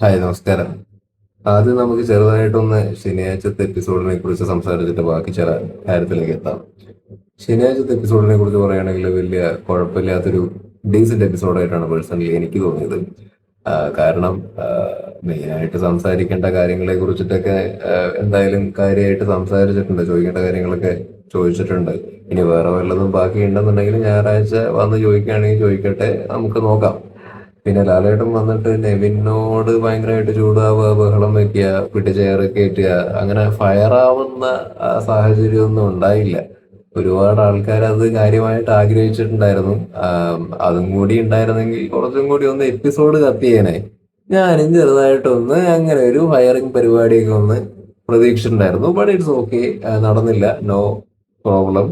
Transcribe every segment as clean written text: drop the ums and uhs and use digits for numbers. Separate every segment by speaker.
Speaker 1: Hi, നമസ്കാരം. ആദ്യം നമുക്ക് ചെറുതായിട്ടൊന്ന് ശനിയാഴ്ചത്തെ എപ്പിസോഡിനെ കുറിച്ച് സംസാരിച്ചിട്ട് ബാക്കി ചില കാര്യത്തിലേക്ക് എത്താം. ശനിയാഴ്ചത്തെ എപ്പിസോഡിനെ കുറിച്ച് പറയുകയാണെങ്കിൽ വലിയ കുഴപ്പമില്ലാത്തൊരു ഡീസന്റ് എപ്പിസോഡായിട്ടാണ് പേഴ്സണലി എനിക്ക് തോന്നിയത്. കാരണം മെയിനായിട്ട് സംസാരിക്കേണ്ട കാര്യങ്ങളെ കുറിച്ചിട്ടൊക്കെ എന്തായാലും കാര്യമായിട്ട് സംസാരിച്ചിട്ടുണ്ട്, ചോദിക്കേണ്ട കാര്യങ്ങളൊക്കെ ചോദിച്ചിട്ടുണ്ട്. ഇനി വേറെ വല്ലതും ബാക്കി ഉണ്ടെന്നുണ്ടെങ്കിൽ ഞായറാഴ്ച വന്ന് ചോദിക്കുകയാണെങ്കിൽ ചോദിക്കട്ടെ, നമുക്ക് നോക്കാം. പിന്നെ ലാലേട്ടൻ വന്നിട്ട് നെവിനോട് ഭയങ്കരമായിട്ട് ചൂടാവുക, ബഹളം വെക്കുക, പിടിച്ചേറ് കയറ്റുക, അങ്ങനെ ഫയറാവുന്ന സാഹചര്യമൊന്നും ഉണ്ടായില്ല. ഒരുപാട് ആൾക്കാർ അത് കാര്യമായിട്ട് ആഗ്രഹിച്ചിട്ടുണ്ടായിരുന്നു. അതും കൂടി ഉണ്ടായിരുന്നെങ്കിൽ കുറച്ചും കൂടി ഒന്ന് എപ്പിസോഡ് കത്തിയേനെ. ഞാനും ചെറുതായിട്ടൊന്ന് അങ്ങനെ ഒരു ഫയറിങ് പരിപാടിയൊക്കെ ഒന്ന് പ്രതീക്ഷിച്ചിട്ടുണ്ടായിരുന്നു. ബട്ട് ഇറ്റ്സ് ഓക്കെ, നടന്നില്ല. No problem.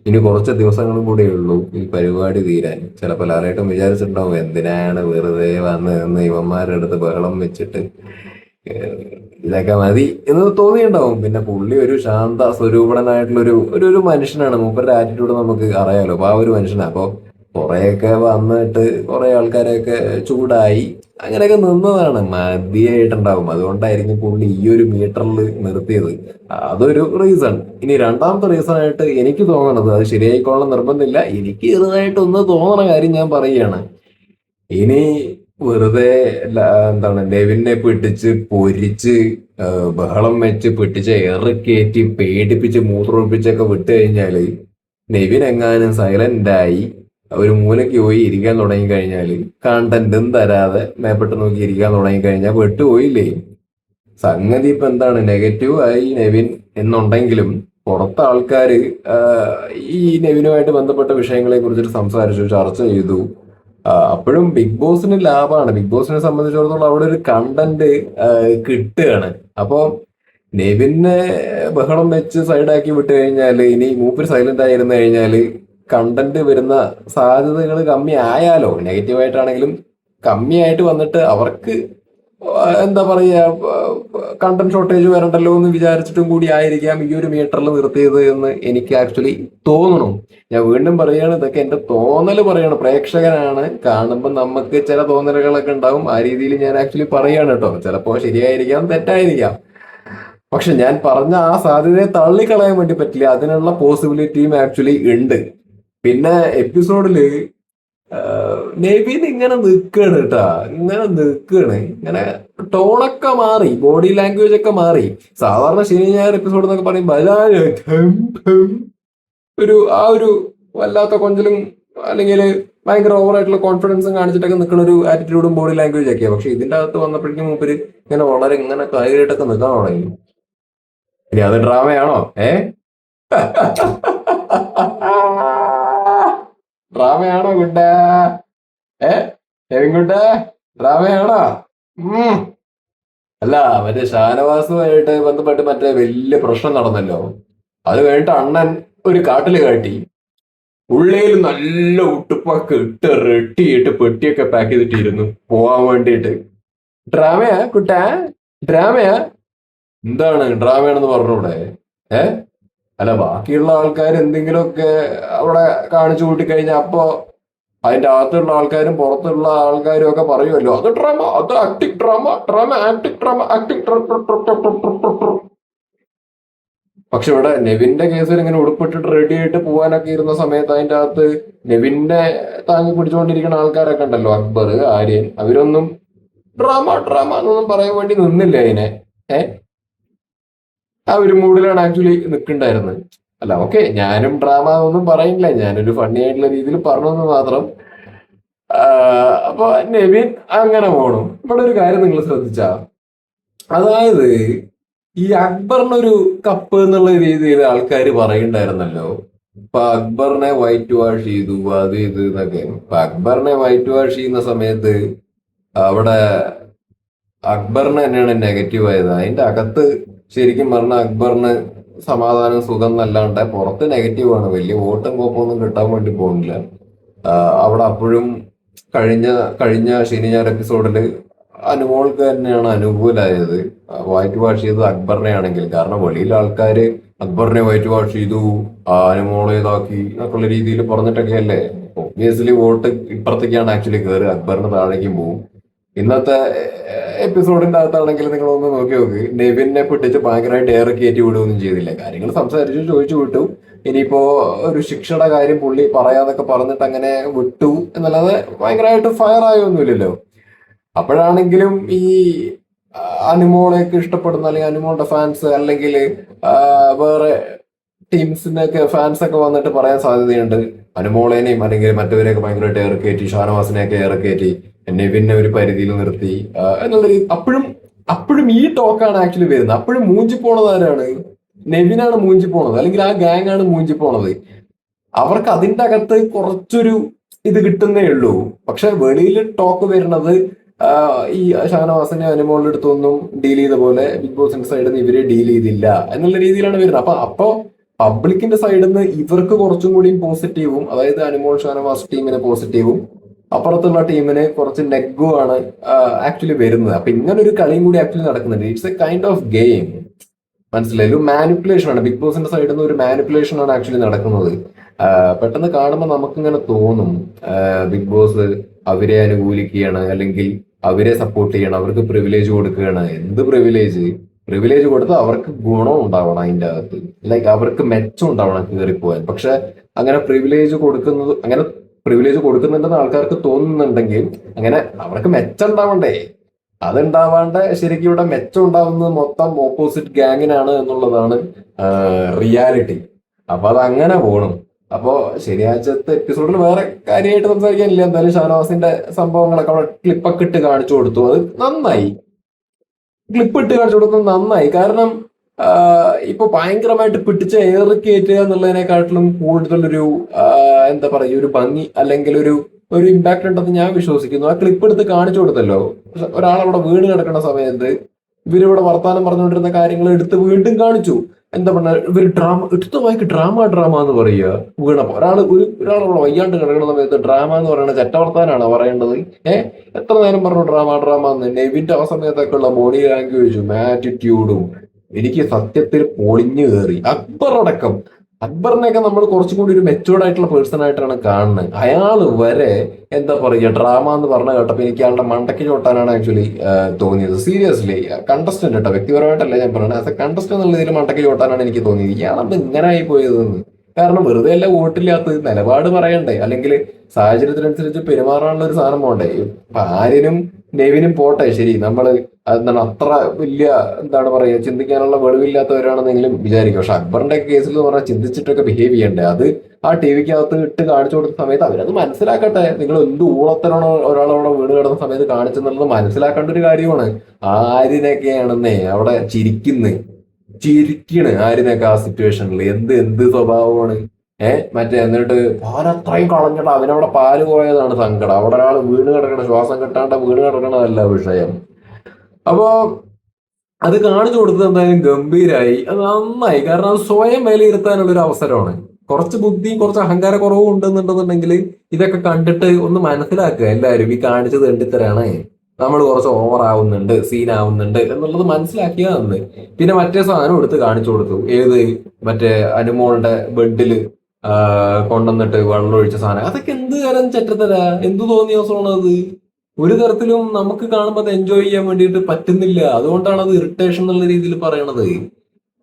Speaker 1: ഇനി കുറച്ച് ദിവസങ്ങളും കൂടെ ഉള്ളൂ ഈ പരിപാടി തീരാൻ. ചിലപ്പോൾ ലാലേട്ടൻ വിചാരിച്ചിട്ടുണ്ടാവും എന്തിനാണ് വെറുതെ വന്ന് നിന്ന് ഇവന്മാരുടെ അടുത്ത് ബഹളം വെച്ചിട്ട്, ഏഹ്, ഇതൊക്കെ മതി എന്ന് തോന്നിയിട്ടുണ്ടാവും. പിന്നെ പുള്ളി ഒരു ശാന്ത സ്വരൂപണനായിട്ടുള്ള ഒരു മനുഷ്യനാണ്. മൂപ്പരുടെ ആറ്റിറ്റ്യൂഡ് നമുക്ക് അറിയാലോ. അപ്പൊ ആ ഒരു മനുഷ്യനാണ്. അപ്പൊ കുറെയൊക്കെ വന്നിട്ട് കുറെ ആൾക്കാരെയൊക്കെ ചൂടായി അങ്ങനെയൊക്കെ നിന്നതാണ്. മതിയായിട്ടുണ്ടാവും. അതുകൊണ്ടായിരിക്കും പുള്ളി ഈ ഒരു മീറ്ററിൽ നിർത്തിയത്. അതൊരു റീസൺ. ഇനി രണ്ടാമത്തെ റീസൺ ആയിട്ട് എനിക്ക് തോന്നണത്, അത് ശരിയായിക്കോളണം നിർബന്ധമില്ല, എനിക്ക് ചെറുതായിട്ടൊന്ന് തോന്നണ കാര്യം ഞാൻ പറയുകയാണ്. ഇനി വെറുതെ എന്താണ് നെവിനെ പിടിച്ച് പൊരിച്ച് ബഹളം വെച്ച് പിടിച്ച് കയറ്റി പേടിപ്പിച്ച് മൂത്രമൊഴിപ്പിച്ചൊക്കെ വിട്ട് കഴിഞ്ഞാല്, നെവിൻ എങ്ങാനും സൈലന്റ് ആയി ഒരു മൂലയ്ക്ക് പോയി ഇരിക്കാൻ തുടങ്ങി കഴിഞ്ഞാല്, കണ്ടന്റും തരാതെ മേപ്പെട്ട് നോക്കി ഇരിക്കാൻ തുടങ്ങി കഴിഞ്ഞാൽ പെട്ടുപോയില്ലേ. സംഗതി ഇപ്പൊ എന്താണ്, നെഗറ്റീവ് ആയി നെവിൻ എന്നുണ്ടെങ്കിലും പുറത്തെ ആൾക്കാര് ഈ നെവിനുമായിട്ട് ബന്ധപ്പെട്ട വിഷയങ്ങളെ കുറിച്ചിട്ട് സംസാരിച്ചു, ചർച്ച ചെയ്തു. അപ്പോഴും ബിഗ് ബോസിന് ലാഭമാണ്. ബിഗ് ബോസിനെ സംബന്ധിച്ചിടത്തോളം അവിടെ ഒരു കണ്ടന്റ് കിട്ടുകയാണ്. അപ്പോ നെവിനെ ബഹളം വെച്ച് സൈഡാക്കി വിട്ട് കഴിഞ്ഞാല്, ഇനി മൂപ്പര് സൈലന്റ് ആയിരുന്നു കഴിഞ്ഞാല് കണ്ടന്റ് വരുന്ന സാധ്യതകൾ കമ്മി ആയാലോ. നെഗറ്റീവായിട്ടാണെങ്കിലും കമ്മിയായിട്ട് വന്നിട്ട് അവർക്ക് എന്താ പറയാ, കണ്ടന്റ് ഷോർട്ടേജ് വരണ്ടല്ലോ എന്ന് വിചാരിച്ചിട്ടും കൂടി ആയിരിക്കാം ഈ ഒരു മീറ്ററിൽ നിർത്തിയത് എന്ന് എനിക്ക് ആക്ച്വലി തോന്നുന്നു. ഞാൻ വീണ്ടും പറയാണ്, ഇതൊക്കെ എന്റെ തോന്നൽ പറയാണ്. പ്രേക്ഷകനാണ്, കാണുമ്പോൾ നമുക്ക് ചില തോന്നലുകളൊക്കെ ഉണ്ടാവും. ആ രീതിയിൽ ഞാൻ ആക്ച്വലി പറയാണ് കേട്ടോ. ചിലപ്പോൾ ശരിയായിരിക്കാം, തെറ്റായിരിക്കാം. പക്ഷെ ഞാൻ പറഞ്ഞ ആ സാധ്യതയെ തള്ളിക്കളയാൻ വേണ്ടി പറ്റില്ല. അതിനുള്ള പോസിബിലിറ്റിയും ആക്ച്വലി ഉണ്ട്. പിന്നെ എപ്പിസോഡില് നെവിൻ ഇങ്ങനെ നിൽക്കാണ് കേട്ടാ. ഇങ്ങനെ നിൽക്കാണ്, ഇങ്ങനെ ടോണൊക്കെ മാറി, ബോഡി ലാംഗ്വേജ് ഒക്കെ മാറി. സാധാരണ ശനി ഞായർ എപ്പിസോഡ് എന്നൊക്കെ പറയുമ്പോൾ ഒരു വല്ലാത്ത കൊഞ്ചലും അല്ലെങ്കിൽ ഭയങ്കര ഓവറായിട്ടുള്ള കോൺഫിഡൻസും കാണിച്ചിട്ടൊക്കെ നിൽക്കുന്ന ഒരു ആറ്റിറ്റ്യൂഡും ബോഡി ലാംഗ്വേജ് ഒക്കെയാണ്. പക്ഷെ ഇതിന്റെ അകത്ത് വന്നപ്പോഴേക്കും മൂപ്പര് ഇങ്ങനെ വളരെ ഇങ്ങനെ കാര്യമായിട്ടൊക്കെ നിൽക്കാൻ തുടങ്ങി. ഇനി അത് ഡ്രാമയാണോ? ഡ്രാമയാണോ ഗുഡ? ഏ ഗുഡ, ഡ്രാമയാണോ? ഉം. അല്ല, മറ്റേ ഷാനവാസുമായിട്ട് ബന്ധപ്പെട്ട് മറ്റേ വലിയ പ്രശ്നം നടന്നല്ലോ. അത് കഴിഞ്ഞിട്ട് അണ്ണൻ ഒരു കാട്ടില് കാട്ടി, ഉള്ളിൽ നല്ല ഉട്ടുപ്പൊക്കെ ഇട്ട് റെട്ടിയിട്ട് പെട്ടിയൊക്കെ പാക്ക് ചെയ്തിട്ടിരുന്നു പോവാൻ വേണ്ടിയിട്ട്. ഡ്രാമയാ കുട്ടാ? ഡ്രാമയാ? എന്താണ് ഡ്രാമയാണെന്ന് പറഞ്ഞൂടെ? ഏ അല്ല, ബാക്കിയുള്ള ആൾക്കാർ എന്തെങ്കിലുമൊക്കെ അവിടെ കാണിച്ചു കൂട്ടിക്കഴിഞ്ഞാൽ അപ്പൊ അതിന്റെ അകത്തുള്ള ആൾക്കാരും പുറത്തുള്ള ആൾക്കാരും ഒക്കെ പറയുമല്ലോ, അത് ഡ്രാമ, അത് acting drama, drama acting drama, acting. പക്ഷെ ഇവിടെ നെവിന്റെ കേസിൽ ഇങ്ങനെ ഉടുപ്പിട്ടിട്ട് റെഡി ആയിട്ട് പോകാനൊക്കെ ഇരുന്ന സമയത്ത് അതിന്റെ അകത്ത് നെവിനെ താങ്ങി പിടിച്ചുകൊണ്ടിരിക്കുന്ന ആൾക്കാരൊക്കെ ഉണ്ടല്ലോ, അക്ബർ, ആര്യൻ, അവരൊന്നും ഡ്രാമ ഡ്രാമ എന്നൊന്നും പറയാൻ വേണ്ടി നിന്നില്ല അതിനെ. ഏഹ് ആ ഒരു മൂഡിലാണ് ആക്ച്വലി നിൽക്കണ്ടായിരുന്നത്. അല്ല, ഓക്കെ, ഞാനും ഡ്രാമ ഒന്നും പറയില്ല, ഞാനൊരു ഫണ്ണി ആയിട്ടുള്ള രീതിയിൽ പറഞ്ഞു മാത്രം. അപ്പൊ നെവിൻ അങ്ങനെ പോണു. ഇവിടെ ഒരു കാര്യം നിങ്ങൾ ശ്രദ്ധിച്ചാ, അതായത് ഈ അക്ബറിനൊരു കപ്പ് എന്നുള്ള രീതിയിൽ ആൾക്കാർ പറയുണ്ടായിരുന്നല്ലോ. ഇപ്പൊ അക്ബറിനെ വൈറ്റ് വാഷ് ചെയ്തു, അത് ഇത് എന്നൊക്കെ. ഇപ്പൊ അക്ബറിനെ വൈറ്റ് വാഷ് ചെയ്യുന്ന സമയത്ത് അവിടെ അക്ബറിന് തന്നെയാണ് നെഗറ്റീവ് ആയത്. അതിന്റെ അകത്ത് ശരിക്കും പറഞ്ഞാൽ അക്ബറിന് സമാധാനം സുഖം എന്നല്ലാണ്ട് പുറത്ത് നെഗറ്റീവ് ആണ്. വലിയ വോട്ടും കോപ്പൊന്നും കിട്ടാൻ വേണ്ടി പോകുന്നില്ല. അവിടെ അപ്പോഴും കഴിഞ്ഞ കഴിഞ്ഞ ശനി ഞായർ എപ്പിസോഡിൽ അനുമോൾക്ക് തന്നെയാണ് അനുകൂലമായത്. വൈറ്റ് വാഷ് ചെയ്തത് അക്ബറിനെ ആണെങ്കിൽ. കാരണം വെളിയിലെ ആൾക്കാര് അക്ബറിനെ വൈറ്റ് വാഷ് ചെയ്തു, അനുമോളെ ഇതാക്കി എന്നൊക്കെയുള്ള രീതിയിൽ പറഞ്ഞിട്ടൊക്കെ അല്ലേ. ഒബ്വിയസ്ലി വോട്ട് ഇപ്പുറത്തേക്കാണ് ആക്ച്വലി കയറി, അക്ബറിന് താഴേക്കും പോകും. ഇന്നത്തെ എപ്പിസോഡിന്റെ അകത്താണെങ്കിൽ നിങ്ങൾ ഒന്ന് നോക്കി നോക്ക്, നെവിനെ പിടിച്ച് ഭയങ്കരമായിട്ട് ഏറെ കയറ്റി വിടുകയൊന്നും ചെയ്തില്ല. കാര്യങ്ങൾ സംസാരിച്ചു ചോദിച്ചു വിട്ടു. ഇനിയിപ്പോ ഒരു ശിക്ഷയുടെ കാര്യം പുള്ളി പറയാന്നൊക്കെ പറഞ്ഞിട്ട് അങ്ങനെ വിട്ടു എന്നല്ലാതെ ഭയങ്കരമായിട്ട് ഫയർ ആയൊന്നുമില്ലല്ലോ. അപ്പോഴാണെങ്കിലും ഈ അനുമോളെയൊക്കെ ഇഷ്ടപ്പെടുന്ന അല്ലെങ്കിൽ അനുമോളുടെ ഫാൻസ് അല്ലെങ്കിൽ വേറെ ടീംസിനൊക്കെ ഫാൻസ് ഒക്കെ വന്നിട്ട് പറയാൻ സാധ്യതയുണ്ട് അനുമോളേനെയും അല്ലെങ്കിൽ മറ്റവരെയൊക്കെ ഭയങ്കരമായിട്ട് ഏറക്കയറ്റി, ഷാനവാസിനെയൊക്കെ ഏറക്കയറ്റി, നെവിനെ ഒരു പരിധിയിൽ നിർത്തി എന്നുള്ള രീതി. അപ്പോഴും അപ്പോഴും ഈ ടോക്കാണ് ആക്ച്വലി വരുന്നത്. അപ്പോഴും മൂഞ്ചി പോണത് ആരാണ്? നെവിനാണ് മൂഞ്ചി പോണത്, അല്ലെങ്കിൽ ആ ഗാങ് ആണ് മൂഞ്ചി പോണത്. അവർക്ക് അതിന്റെ അകത്ത് കുറച്ചൊരു ഇത് കിട്ടുന്നേ ഉള്ളൂ. പക്ഷെ വെളിയിൽ ടോക്ക് വരുന്നത് ഈ ഷാനവാസിനെ അനുമോളുടെ അടുത്തൊന്നും ഡീൽ ചെയ്ത പോലെ ബിഗ് ബോസിന്റെ സൈഡിൽ നിന്ന് ഇവരെ ഡീൽ ചെയ്തില്ല എന്നുള്ള രീതിയിലാണ് വരുന്നത്. അപ്പൊ പബ്ലിക്കിന്റെ സൈഡിൽ നിന്ന് ഇവർക്ക് കുറച്ചും കൂടിയും പോസിറ്റീവും, അതായത് അനുമോൾ ഷാനവാസ് ടീമിന് പോസിറ്റീവും, അപ്പുറത്തുള്ള ടീമിന് കുറച്ച് നെഗുമാണ് ആക്ച്വലി വരുന്നത്. അപ്പൊ ഇങ്ങനെ ഒരു കളിയും കൂടി ആക്ച്വലി നടക്കുന്നുണ്ട്. It's A kind of game. മനസ്സിലായി, ഒരു മാനിപ്പുലേഷൻ ആണ്. ബിഗ് ബോസിന്റെ സൈഡിൽ നിന്ന് ഒരു മാനിപ്പുലേഷൻ ആണ് ആക്ച്വലി നടക്കുന്നത്. പെട്ടെന്ന് കാണുമ്പോൾ നമുക്കിങ്ങനെ തോന്നും ബിഗ് ബോസ് അവരെ അനുകൂലിക്കുകയാണ്, അല്ലെങ്കിൽ അവരെ സപ്പോർട്ട് ചെയ്യണം, അവർക്ക് പ്രിവിലേജ് കൊടുക്കുകയാണ്. എന്ത് പ്രിവിലേജ്? പ്രിവിലേജ് കൊടുത്ത് അവർക്ക് ഗുണം ഉണ്ടാവണം അതിന്റെ അകത്ത്, ലൈക്ക് അവർക്ക് മെച്ചം ഉണ്ടാവണം കയറിപ്പോവാൻ. പക്ഷെ അങ്ങനെ പ്രിവിലേജ് കൊടുക്കുന്നത്, അങ്ങനെ പ്രിവിലേജ് കൊടുക്കുന്നുണ്ടെന്ന് ആൾക്കാർക്ക് തോന്നുന്നുണ്ടെങ്കിൽ അങ്ങനെ അവർക്ക് മെച്ചം ഉണ്ടാവണ്ടേ? അതുണ്ടാവാണ്ട് ശരിക്കും ഇവിടെ മെച്ചം ഉണ്ടാവുന്നത് മൊത്തം ഓപ്പോസിറ്റ് ഗാങ്ങിനാണ് എന്നുള്ളതാണ് റിയാലിറ്റി. അപ്പൊ അത് അങ്ങനെ പോകണം. അപ്പോ ശനിയാഴ്ചത്തെ എപ്പിസോഡിൽ വേറെ കാര്യമായിട്ട് സംസാരിക്കാനില്ല. എന്തായാലും ഷാനവാസിന്റെ സംഭവങ്ങളൊക്കെ അവിടെ ക്ലിപ്പൊക്കെ ഇട്ട് കാണിച്ചു കൊടുത്തു. അത് നന്നായി, ക്ലിപ്പ് ഇട്ട് കാണിച്ചു കൊടുക്കുന്നത് നന്നായി. കാരണം ഇപ്പൊ ഭയങ്കരമായിട്ട് പിടിച്ച് ഏറി കയറ്റുക എന്നുള്ളതിനെക്കാട്ടിലും കൂടുതലൊരു എന്താ പറയുക, ഒരു ഭംഗി അല്ലെങ്കിൽ ഒരു ഒരു ഇമ്പാക്ട് ഉണ്ടെന്ന് ഞാൻ വിശ്വസിക്കുന്നു. ആ ക്ലിപ്പ് എടുത്ത് കാണിച്ചു കൊടുത്തല്ലോ. ഒരാളവിടെ വീണ് കിടക്കുന്ന സമയത്ത് ഇവരിവിടെ വർത്താനം പറഞ്ഞുകൊണ്ടിരുന്ന കാര്യങ്ങൾ എടുത്ത് വീണ്ടും കാണിച്ചു. എന്താ പറഞ്ഞ ഇവർ ഡ്രാമ എടുത്ത വായിക്ക് ഡ്രാമ എന്ന് പറയുക. വീണപ്പോ ഒരാളവിടെ വയ്യാണ്ട് കിടക്കുന്ന സമയത്ത് ഡ്രാമ എന്ന് പറയുന്നത് ചെറ്റവർത്താനാണ് പറയേണ്ടത്. എത്ര നേരം പറഞ്ഞു ഡ്രാമ എന്ന്. നെവിന്റെ ആ സമയത്തൊക്കെ ഉള്ള ബോഡി ലാംഗ്വേജും ആറ്റിറ്റ്യൂഡും എനിക്ക് സത്യത്തിൽ പൊളിഞ്ഞു കയറി. അക്ബർ അടക്കം, അക്ബറിനെയൊക്കെ നമ്മൾ കുറച്ചും കൂടി ഒരു മെച്ചൂർഡ് ആയിട്ടുള്ള പേഴ്സൺ ആയിട്ടാണ് കാണുന്നത്. അയാൾ വരെ എന്താ പറയുക ഡ്രാമ എന്ന് പറഞ്ഞ കേട്ടപ്പോ എനിക്ക് അയാളുടെ മണ്ടയ്ക്ക് ചോട്ടാനാണ് ആക്ച്വലി തോന്നിയത്. സീരിയസ്ലി, കണ്ടസ്റ്റന്റ് കേട്ടോ, വ്യക്തിപരമായിട്ടല്ല ഞാൻ പറയുന്നത്. ആസ് എ കണ്ടസ്റ്റന്റ് എന്നുള്ള ഇതിൽ മണ്ടയ്ക്ക് ചോട്ടാനാണ് എനിക്ക് തോന്നിയത്. ഇയാളത് ഇങ്ങനെ ആയി പോയതെന്ന്. കാരണം വെറുതെ അല്ല വോട്ടില്ലാത്ത നിലപാട് പറയണ്ടേ, അല്ലെങ്കിൽ സാഹചര്യത്തിനനുസരിച്ച് പെരുമാറാനുള്ള ഒരു സാധനം പോണ്ടേ. ഇപ്പൊ ആര്യനും നെവിനും പോട്ടെ, ശരി, നമ്മള് എന്താണ് അത്ര വലിയ എന്താണ് പറയുക ചിന്തിക്കാനുള്ള വെളിവില്ലാത്തവരാണെന്നെങ്കിലും വിചാരിക്കും. പക്ഷെ അക്ബറിന്റെ കേസിൽ എന്ന് പറഞ്ഞാൽ ചിന്തിച്ചിട്ടൊക്കെ ബിഹേവ് ചെയ്യണ്ടേ. അത് ആ ടി വിക്കകത്ത് ഇട്ട് കാണിച്ചു കൊടുത്ത സമയത്ത് അവരത് മനസ്സിലാക്കട്ടെ. നിങ്ങൾ എന്ത് ഊളത്തരാണോ ഒരാളവിടെ വീട് കിടന്ന സമയത്ത് കാണിച്ചെന്നുള്ളത് മനസ്സിലാക്കേണ്ട ഒരു കാര്യമാണ്. ആര്യനൊക്കെയാണെന്നേ അവിടെ ചിരിക്കണ് ആര്യനൊക്കെ ആ സിറ്റുവേഷനിൽ. എന്ത് സ്വഭാവമാണ്. മറ്റേ എന്നിട്ട് പാലത്രയും കളഞ്ഞിട്ട് അവനവിടെ പാല് പോയതാണ് സങ്കടം. അവിടെ ഒരാൾ വീണ് കിടക്കണ, ശ്വാസം കിട്ടാണ്ട് വീണ് കിടക്കണതല്ല വിഷയം. അപ്പോ അത് കാണിച്ചു കൊടുത്തത് എന്തായാലും ഗംഭീരായി, അത് നന്നായി. കാരണം അത് സ്വയം വിലയിരുത്താനുള്ള ഒരു അവസരമാണ്. കുറച്ച് ബുദ്ധിയും കുറച്ച് അഹങ്കാര കുറവും ഉണ്ടെന്നുണ്ടെന്നുണ്ടെങ്കിൽ ഇതൊക്കെ കണ്ടിട്ട് ഒന്ന് മനസ്സിലാക്കുക എല്ലാവരും. ഈ കാണിച്ചത് കണ്ടിത്തരാണ്, നമ്മൾ കുറച്ച് ഓവർ ആവുന്നുണ്ട്, സീൻ ആവുന്നുണ്ട് എന്നുള്ളത് മനസ്സിലാക്കിയാ നന്ന്. പിന്നെ മറ്റേ സാധനം എടുത്ത് കാണിച്ചു കൊടുത്തു. ഏത്? മറ്റേ അനുമോളുടെ ബെഡില് കൊണ്ടുവന്നിട്ട് വെള്ളം ഒഴിച്ച സാധനം. അതൊക്കെ എന്ത് തരം ചെറ്റത്തരാ, എന്ത് തോന്നിയ ദിവസമാണ് അത്? ഒരു തരത്തിലും നമുക്ക് കാണുമ്പോൾ അത് എൻജോയ് ചെയ്യാൻ വേണ്ടിയിട്ട് പറ്റുന്നില്ല. അതുകൊണ്ടാണ് അത് ഇറിറ്റേഷൻ എന്നുള്ള രീതിയിൽ പറയണത്.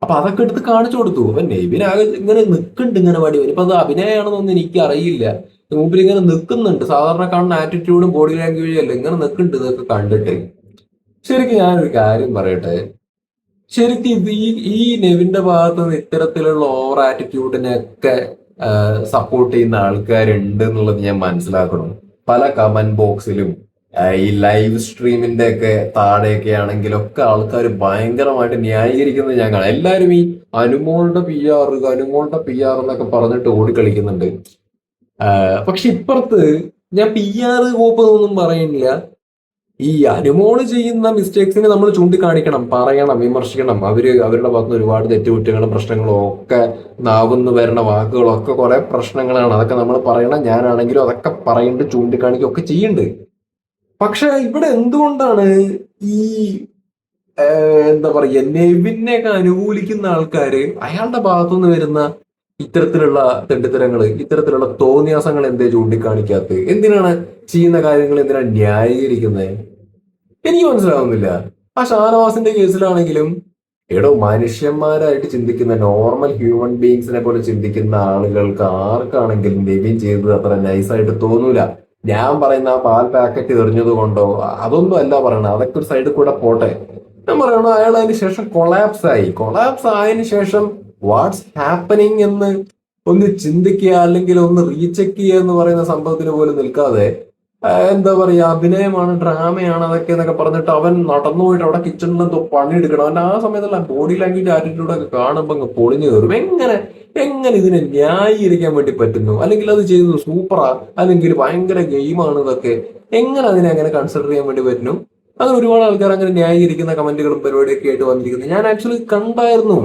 Speaker 1: അപ്പൊ അതൊക്കെ എടുത്ത് കാണിച്ചു കൊടുത്തു. അപ്പൊ നെവിനാകെ ഇങ്ങനെ നിൽക്കുന്നുണ്ട്, ഇങ്ങനെ വടി. ഇപ്പൊ അത് അഭിനയമാണെന്നൊന്നും എനിക്ക് അറിയില്ല. മുമ്പിൽ ഇങ്ങനെ നിൽക്കുന്നുണ്ട്. സാധാരണ കാണുന്ന ആറ്റിറ്റ്യൂഡും ബോഡി ലാംഗ്വേജും അല്ല, ഇങ്ങനെ നിൽക്കുന്നുണ്ട് ഇതൊക്കെ കണ്ടിട്ട്. ശരിക്കും ഞാനൊരു കാര്യം പറയട്ടെ, ശരിക്കും ഇത് ഈ നെവിന്റെ ഭാഗത്ത് നിന്ന് ഇത്തരത്തിലുള്ള ഓവർ ആറ്റിറ്റ്യൂഡിനെയൊക്കെ സപ്പോർട്ട് ചെയ്യുന്ന ആൾക്കാരുണ്ട് എന്നുള്ളത് ഞാൻ മനസ്സിലാക്കണം. പല കമന്റ് ബോക്സിലും ഈ ലൈവ് സ്ട്രീമിന്റെ ഒക്കെ താഴെയൊക്കെ ആണെങ്കിലൊക്കെ ആൾക്കാർ ഭയങ്കരമായിട്ട് ന്യായീകരിക്കുന്നത് ഞാൻ കാണാം. എല്ലാവരും ഈ അനുമോളുടെ പി ആർ എന്നൊക്കെ പറഞ്ഞിട്ട് ഓടിക്കളിക്കുന്നുണ്ട്. പക്ഷെ ഇപ്പുറത്ത് ഞാൻ പി ആർ കോപ്പൊന്നും പറയുന്നില്ല. ഈ അനുമോള് ചെയ്യുന്ന മിസ്റ്റേക്സിനെ നമ്മൾ ചൂണ്ടിക്കാണിക്കണം, പറയണം, വിമർശിക്കണം. അവരുടെ ഭാഗത്തുനിന്ന് ഒരുപാട് തെറ്റുകുറ്റങ്ങളും പ്രശ്നങ്ങളും ഒക്കെ, നാവുന്ന് വരുന്ന വാക്കുകളൊക്കെ കുറെ പ്രശ്നങ്ങളാണ്. അതൊക്കെ നമ്മൾ പറയണം. ഞാനാണെങ്കിലും അതൊക്കെ പറയുന്നുണ്ട്, ചൂണ്ടിക്കാണിക്കുക ഒക്കെ ചെയ്യുന്നുണ്ട്. പക്ഷെ ഇവിടെ എന്തുകൊണ്ടാണ് ഈ എന്താ പറയുക നെവിനെയൊക്കെ അനുകൂലിക്കുന്ന ആൾക്കാര് അയാളുടെ ഭാഗത്തുനിന്ന് വരുന്ന ഇത്തരത്തിലുള്ള തെണ്ടിത്തരങ്ങള്, ഇത്തരത്തിലുള്ള തോന്നിയാസങ്ങൾ എന്തേ ചൂണ്ടിക്കാണിക്കാത്തത്? എന്തിനാണ് ചെയ്യുന്ന കാര്യങ്ങൾ എന്തിനാണ് ന്യായീകരിക്കുന്നത്? എനിക്ക് മനസ്സിലാവുന്നില്ല. ആ ഷാനവാസിന്റെ കേസിലാണെങ്കിലും എടോ മനുഷ്യന്മാരായിട്ട് ചിന്തിക്കുന്ന നോർമൽ ഹ്യൂമൻ ബീങ്സിനെ പോലെ ചിന്തിക്കുന്ന ആളുകൾക്ക് ആർക്കാണെങ്കിലും നിവിൻ ചെയ്തത് അത്ര നൈസായിട്ട് തോന്നൂല. ഞാൻ പറയുന്ന ആ പാൽ പാക്കറ്റ് എറിഞ്ഞത് കൊണ്ടോ അതൊന്നും അല്ല പറയണത്, അതൊക്കെ ഒരു സൈഡിൽ കൂടെ പോട്ടെ. ഞാൻ പറയണു അയാൾ അതിന് ശേഷം കൊളാപ്സ് ആയതിനു ശേഷം വാട്ട്സ് ഹാപ്പനിങ് എന്ന് ഒന്ന് ചിന്തിക്കുക, അല്ലെങ്കിൽ ഒന്ന് റീചെക്ക് ചെയ്യുക എന്ന് പറയുന്ന സംഭവത്തിന് പോലും നിൽക്കാതെ എന്താ പറയാ, അഭിനയമാണ്, ഡ്രാമയാണ് അതൊക്കെ എന്നൊക്കെ പറഞ്ഞിട്ട് അവൻ നടന്നു പോയിട്ട് അവിടെ കിച്ചണിൽ എന്തോ പണിയെടുക്കണം. അവൻ ആ സമയത്തുള്ള ബോഡി ലാംഗ്വേജ് ആറ്റിറ്റ്യൂഡൊക്കെ കാണുമ്പോൾ അങ്ങ് പൊളിഞ്ഞു കയറും. എങ്ങനെ എങ്ങനെ ഇതിനെ ന്യായീകരിക്കാൻ വേണ്ടി പറ്റുന്നു? അല്ലെങ്കിൽ അത് ചെയ്തു സൂപ്പറാ, അല്ലെങ്കിൽ ഭയങ്കര ഗെയിമാണ് ഇതൊക്കെ, എങ്ങനെ അതിനെ അങ്ങനെ കൺസിഡർ ചെയ്യാൻ വേണ്ടി പറ്റുന്നു? അങ്ങനെ ഒരുപാട് ആൾക്കാർ അങ്ങനെ ന്യായീകരിക്കുന്ന കമന്റുകളും പരിപാടിയൊക്കെ ആയിട്ട് വന്നിരിക്കുന്നത് ഞാൻ ആക്ച്വലി കണ്ടായിരുന്നു.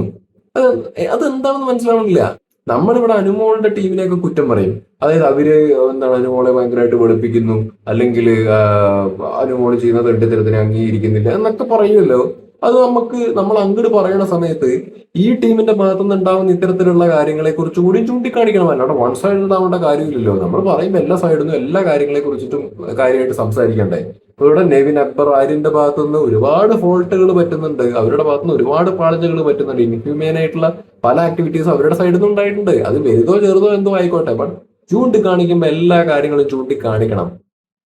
Speaker 1: അത് അതെന്താണെന്ന് മനസ്സിലാവുന്നില്ല. നമ്മളിവിടെ അനുമോളുടെ ടീമിനെയൊക്കെ കുറ്റം പറയും. അതായത് അവര് എന്താണ് അനുമോളെ ഭയങ്കരമായിട്ട് വെളുപ്പിക്കുന്നു, അല്ലെങ്കിൽ അനുമോള് ചെയ്യുന്ന തെണ്ടിത്തരത്തിനെ അംഗീകരിക്കുന്നില്ല എന്നൊക്കെ പറയുമല്ലോ. അത് നമ്മൾ അങ്ങോട്ട് പറയുന്ന സമയത്ത് ഈ ടീമിന്റെ ഭാഗത്തുനിന്ന് ഉണ്ടാവുന്ന ഇത്തരത്തിലുള്ള കാര്യങ്ങളെ കുറിച്ച് കൂടി ചൂണ്ടിക്കാണിക്കണം. അല്ലാണ്ട് വൺ സൈഡ് ആവേണ്ട കാര്യമില്ലല്ലോ. നമ്മൾ പറയുമ്പോൾ എല്ലാ സൈഡിൽ നിന്നും എല്ലാ കാര്യങ്ങളെ കുറിച്ചിട്ടും കാര്യമായിട്ട് സംസാരിക്കണ്ടേ? ഇപ്പൊ ഇവിടെ നെവിൻ അക്ബർ ആര്യന്റെ ഭാഗത്തുനിന്ന് ഒരുപാട് ഫോൾട്ടുകൾ പറ്റുന്നുണ്ട്, അവരുടെ ഭാഗത്തുനിന്ന് ഒരുപാട് പാളിച്ചകൾ പറ്റുന്നുണ്ട്. ഇൻഹ്യൂമൻ ആയിട്ടുള്ള പല ആക്ടിവിറ്റീസും അവരുടെ സൈഡിൽ നിന്ന് ഉണ്ടായിട്ടുണ്ട്. അത് വലുതോ ചെറുതോ എന്തോ ആയിക്കോട്ടെ, ബട്ട് ചൂണ്ടിക്കാണിക്കുമ്പോൾ എല്ലാ കാര്യങ്ങളും ചൂണ്ടിക്കാണിക്കണം.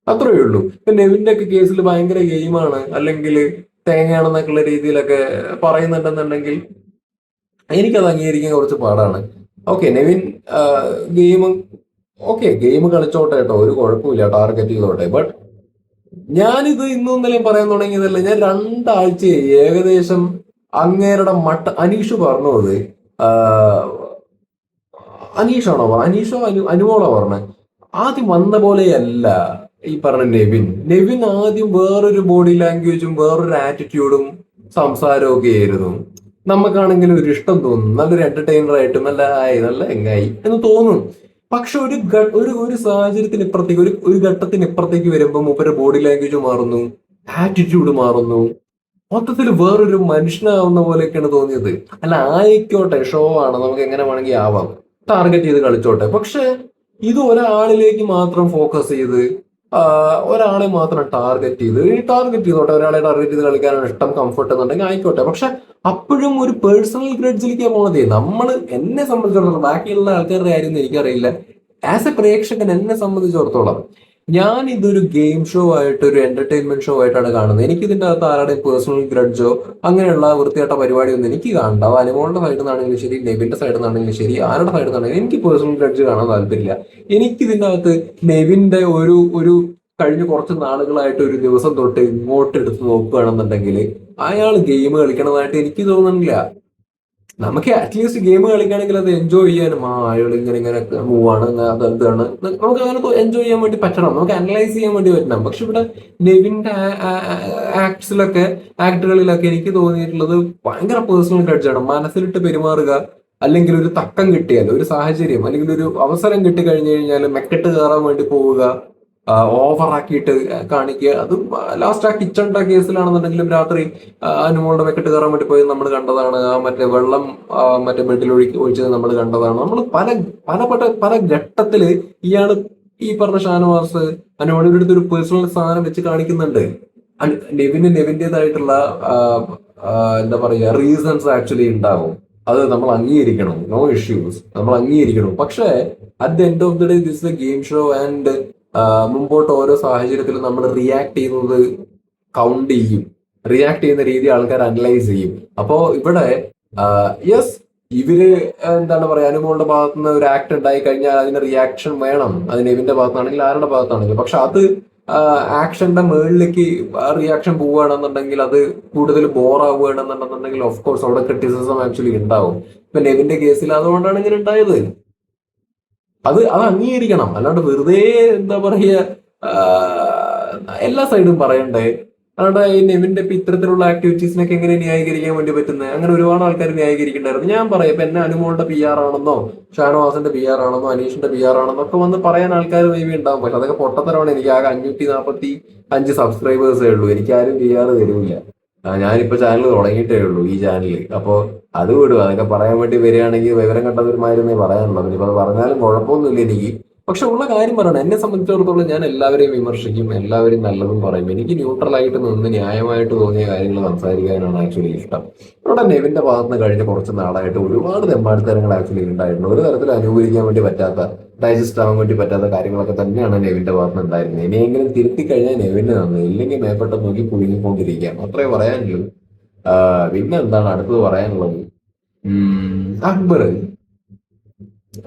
Speaker 1: അത്രയേ ഉള്ളൂ. ഇപ്പൊ നെവിന്റെ ഒക്കെ കേസിൽ ഭയങ്കര ഗെയിമാണ്, അല്ലെങ്കിൽ തേങ്ങയാണെന്നൊക്കെയുള്ള രീതിയിലൊക്കെ പറയുന്നുണ്ടെന്നുണ്ടെങ്കിൽ എനിക്കത് അംഗീകരിക്കാൻ കുറച്ച് പാടാണ്. ഓക്കെ, നെവിൻ ഗെയിം ഗെയിം കളിച്ചോട്ടെ കേട്ടോ, ഒരു കുഴപ്പമില്ല, ടാർഗറ്റ് ചെയ്തോട്ടെ. ബട്ട് ഞാനിത് ഇന്നും ഇന്നലെയും പറയാൻ തുടങ്ങിയതല്ല, ഞാൻ രണ്ടാഴ്ചയായി ഏകദേശം അങ്ങേരുടെ അനീഷ് പറഞ്ഞത്. അനീഷാണോ അനുമോളോ പറഞ്ഞ ആദ്യം വന്ന പോലെയല്ല ഈ പറഞ്ഞ നെവിൻ ആദ്യം വേറൊരു ബോഡി ലാംഗ്വേജും വേറൊരു ആറ്റിറ്റ്യൂഡും സംസാരവും ഒക്കെ ആയിരുന്നു. നമുക്കാണെങ്കിലും ഒരു ഇഷ്ടം തോന്നും, നല്ലൊരു എന്റർടൈനർ ആയിട്ട് നല്ല ആയി നല്ല എങ്ങായി എന്ന് തോന്നും. പക്ഷെ ഒരു സാഹചര്യത്തിന് ഇപ്പുറത്തേക്ക് ഒരു ഘട്ടത്തിന് ഇപ്പുറത്തേക്ക് വരുമ്പോൾ മൂപ്പര് ബോഡി ലാംഗ്വേജ് മാറുന്നു, ആറ്റിറ്റ്യൂഡ് മാറുന്നു, മൊത്തത്തിൽ വേറൊരു മനുഷ്യനാവുന്ന പോലെയൊക്കെയാണ് തോന്നിയത്. അല്ല ആയിക്കോട്ടെ, ഷോ ആണ്, നമുക്ക് എങ്ങനെ വേണമെങ്കിൽ ആവാം, ടാർഗറ്റ് ചെയ്ത് കളിച്ചോട്ടെ. പക്ഷെ ഇത് ഒരാളിലേക്ക് മാത്രം ഫോക്കസ് ചെയ്ത് ഒരാളെ മാത്രം ടാർഗറ്റ് ചെയ്തോട്ടെ. ഒരാളെ ടാർഗറ്റ് ചെയ്ത് കളിക്കാനാണ് ഇഷ്ടം, കംഫർട്ട് എന്നുണ്ടെങ്കിൽ ആയിക്കോട്ടെ. പക്ഷെ അപ്പോഴും ഒരു പേഴ്സണൽ ഗ്രഡ്ജിലേക്കാണ് പോണതേ. എന്നെ സംബന്ധിച്ചിടത്തോളം, ബാക്കിയുള്ള ആൾക്കാരുടെ കാര്യം എനിക്കറിയില്ല, ആസ് എ പ്രേക്ഷകൻ എന്നെ സംബന്ധിച്ചിടത്തോളം ഞാൻ ഇതൊരു ഗെയിം ഷോ ആയിട്ട്, ഒരു എന്റർടൈൻമെന്റ് ഷോ ആയിട്ടാണ് കാണുന്നത്. എനിക്ക് ഇതിന്റെ അകത്ത് ആരുടെയും പേഴ്സണൽ ഗ്രഡ്ജോ അങ്ങനെയുള്ള വൃത്തിയായിട്ട പരിപാടിയൊന്നും എനിക്ക് കാണണ്ട. അത് അനുമോളുടെ സൈഡിൽ നിന്നാണെങ്കിലും ശരി, നെവിന്റെ സൈഡിൽ നിന്നാണെങ്കിലും ശരി, ആരുടെ സൈഡിൽ നിന്നാണെങ്കിലും എനിക്ക് പേഴ്സണൽ ഗ്രഡ്ജ് കാണാൻ താല്പര്യമില്ല. എനിക്ക് ഇതിന്റെ അകത്ത് നെവിന്റെ ഒരു കഴിഞ്ഞ കുറച്ച് നാളുകളായിട്ട് ഒരു ദിവസം തൊട്ട് ഇങ്ങോട്ട് എടുത്ത് നോക്കുകയാണെന്നുണ്ടെങ്കിൽ അയാൾ ഗെയിം കളിക്കണതായിട്ട് എനിക്ക് തോന്നുന്നില്ല. നമുക്ക് അറ്റ്ലീസ്റ്റ് ഗെയിം കളിക്കുകയാണെങ്കിൽ അത് എൻജോയ് ചെയ്യാനും, അയാൾ ഇങ്ങനെ ഇങ്ങനെ മൂവ് ആണ്, അതെന്താണ്, നമുക്ക് അങ്ങനെ എൻജോയ് ചെയ്യാൻ വേണ്ടി പറ്റണം, നമുക്ക് അനലൈസ് ചെയ്യാൻ വേണ്ടി പറ്റണം. പക്ഷെ ഇവിടെ നെവിന്റെ ആക്ടുകളിലൊക്കെ എനിക്ക് തോന്നിയിട്ടുള്ളത് ഭയങ്കര പേഴ്സണൽ ഗ്രഡ്ജാണ്. മനസ്സിലിട്ട് പെരുമാറുക, അല്ലെങ്കിൽ ഒരു തക്കം കിട്ടിയാൽ, ഒരു സാഹചര്യം അല്ലെങ്കിൽ ഒരു അവസരം കിട്ടി കഴിഞ്ഞു കഴിഞ്ഞാൽ മെക്കെട്ട് കയറാൻ വേണ്ടി പോവുക, ഓവറാക്കിയിട്ട് കാണിക്കുക. അത് ലാസ്റ്റ് ആ കിച്ചണിന്റെ കേസിലാണെന്നുണ്ടെങ്കിലും രാത്രി അനുമോളുടെ വെക്കിട്ട് കയറാൻ വേണ്ടി പോയത് നമ്മൾ കണ്ടതാണ്. ആ മറ്റേ വെള്ളം മറ്റേ ബെഡിൽ ഒഴിച്ചത് നമ്മൾ കണ്ടതാണ്. നമ്മൾ പല ഘട്ടത്തില് ഇയാള് ഈ പറഞ്ഞ ഷാനവാസ് അനുമോളുടെ അടുത്ത് ഒരു പേഴ്സണൽ സാധനം വെച്ച് കാണിക്കുന്നുണ്ട്. നെവിന്റേതായിട്ടുള്ള എന്താ പറയുക റീസൺസ് ആക്ച്വലി ഉണ്ടാവും. അത് നമ്മൾ അംഗീകരിക്കണം, നോ ഇഷ്യൂസ്, നമ്മൾ അംഗീകരിക്കണം. പക്ഷേ at the end of the day this A game show and മുമ്പോട്ട് ഓരോ സാഹചര്യത്തിലും നമ്മൾ റിയാക്ട് ചെയ്യുന്നത് കൗണ്ട് ചെയ്യും, റിയാക്ട് ചെയ്യുന്ന രീതി ആൾക്കാർ അനലൈസ് ചെയ്യും. അപ്പോ ഇവിടെ യെസ്, ഇവര് എന്താണ് പറയാ, അനുമോളുടെ ഭാഗത്തുനിന്ന് ഒരു ആക്ട് ഉണ്ടായി കഴിഞ്ഞാൽ അതിന് റിയാക്ഷൻ വേണം, അത് നെവിന്റെ ഭാഗത്താണെങ്കിൽ ആരുടെ ഭാഗത്താണെങ്കിലും. പക്ഷെ അത് ആക്ഷന്റെ മുകളിലേക്ക് റിയാക്ഷൻ പോവുകയാണെന്നുണ്ടെങ്കിൽ, അത് കൂടുതൽ ബോർ ആവുകയാണെന്നുണ്ടെന്നുണ്ടെങ്കിൽ ഓഫ് കോഴ്സ് അവിടെ ക്രിറ്റിസിസം ആക്ച്വലി ഉണ്ടാവും. ഇപ്പൊ നെവിന്റെ കേസിൽ അതുകൊണ്ടാണ് ഇങ്ങനെ ഉണ്ടായത്. അത് അംഗീകരിക്കണം. അല്ലാണ്ട് വെറുതെ എന്താ പറയുക എല്ലാ സൈഡും പറയണ്ടേ? അല്ലാണ്ട് ഈ നെവിന്റെ ഇപ്പൊ ഇത്തരത്തിലുള്ള ആക്ടിവിറ്റീസിനൊക്കെ എങ്ങനെ ന്യായീകരിക്കാൻ വേണ്ടി പറ്റുന്നത്? അങ്ങനെ ഒരുപാട് ആൾക്കാർ ന്യായീകരിക്കണ്ടായിരുന്നു. ഞാൻ പറയാം, ഇപ്പൊ എന്നെ അനുമോളുടെ പി ആർ ആണെന്നോ, ഷാനവാസിന്റെ പി ആർ ആണെന്നോ, അനീഷിന്റെ പി ആർ ആണെന്നോ ഒക്കെ വന്ന് പറയാൻ ആൾക്കാർ മേ ബി ഉണ്ടാവും. പക്ഷെ അതൊക്കെ പൊട്ടത്തരമാണ്. എനിക്ക് ആകെ 545 സബ്സ്ക്രൈബേഴ്സേ ഉള്ളൂ, എനിക്ക് ആരും പി ആർ തരൂല്ല. ഞാനിപ്പോ ചാനൽ തുടങ്ങിയിട്ടേ ഉള്ളൂ, ഈ ചാനൽ. അപ്പോ അത് വിടുക, അതൊക്കെ പറയാൻ വേണ്ടി വരികയാണെങ്കിൽ വിവരം കണ്ടവരുമായിരുന്നേ പറയാനുള്ളത്. ഇനിയിപ്പോ അത് പറഞ്ഞാലും കുഴപ്പമൊന്നുമില്ല എനിക്ക്. പക്ഷെ ഉള്ള കാര്യം പറയണം, എന്നെ സംബന്ധിച്ചിടത്തോളം ഞാൻ എല്ലാവരെയും വിമർശിക്കും, എല്ലാവരും നല്ലതും പറയും. എനിക്ക് ന്യൂട്രലായിട്ട് നിന്ന് ന്യായമായിട്ട് തോന്നിയ കാര്യങ്ങൾ സംസാരിക്കാനാണ് ആക്ച്വലി ഇഷ്ടം. ഇവിടെ നെവിന്റെ ഭാഗത്ത് നിന്ന് കഴിഞ്ഞ കുറച്ച് നാളായിട്ട് ഒരുപാട് തെമ്മാടിത്തരങ്ങൾ ആക്ച്വലി ഉണ്ടായിട്ടുണ്ട്. ഒരു തരത്തിൽ അനുകൂലിക്കാൻ വേണ്ടി പറ്റാത്ത, ഡൈജസ്റ്റ് ആവാൻ വേണ്ടി പറ്റാത്ത കാര്യങ്ങളൊക്കെ തന്നെയാണ് നെവിന്റെ ഭാഗത്ത് നിന്ന് ഉണ്ടായിരുന്നത്. ഇനിയെങ്കിലും തിരുത്തി കഴിഞ്ഞാൽ നെവിന് നന്ദി, ഇല്ലെങ്കിൽ മേപ്പെട്ട നോക്കി കുഴുങ്ങിക്കൊണ്ടിരിക്കാം. അത്രേ പറയാനുള്ളൂ. പിന്നെ എന്താണ് അടുത്തത് പറയാനുള്ളത്? അക്ബർ,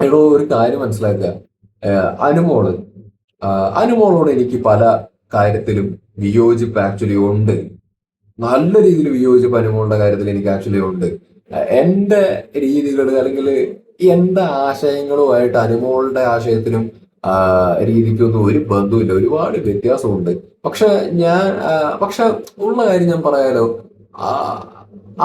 Speaker 1: എടോ ഒരു കാര്യം മനസ്സിലാക്കുക. അനുമോള് അനുമോളോട് എനിക്ക് പല കാര്യത്തിലും വിയോജിപ്പ് ആക്ച്വലി ഉണ്ട്. നല്ല രീതിയിൽ വിയോജിപ്പ് അനുമോളുടെ കാര്യത്തിൽ എനിക്ക് ആക്ച്വലി ഉണ്ട്. എന്റെ രീതികൾ അല്ലെങ്കിൽ എന്റെ ആശയങ്ങളുമായിട്ട് അനുമോളുടെ ആശയത്തിനും രീതിക്കൊന്നും ഒരു ബന്ധവുമില്ല, ഒരുപാട് വ്യത്യാസമുണ്ട്. പക്ഷെ പക്ഷെ ഉള്ള കാര്യം ഞാൻ പറയാലോ. ആ,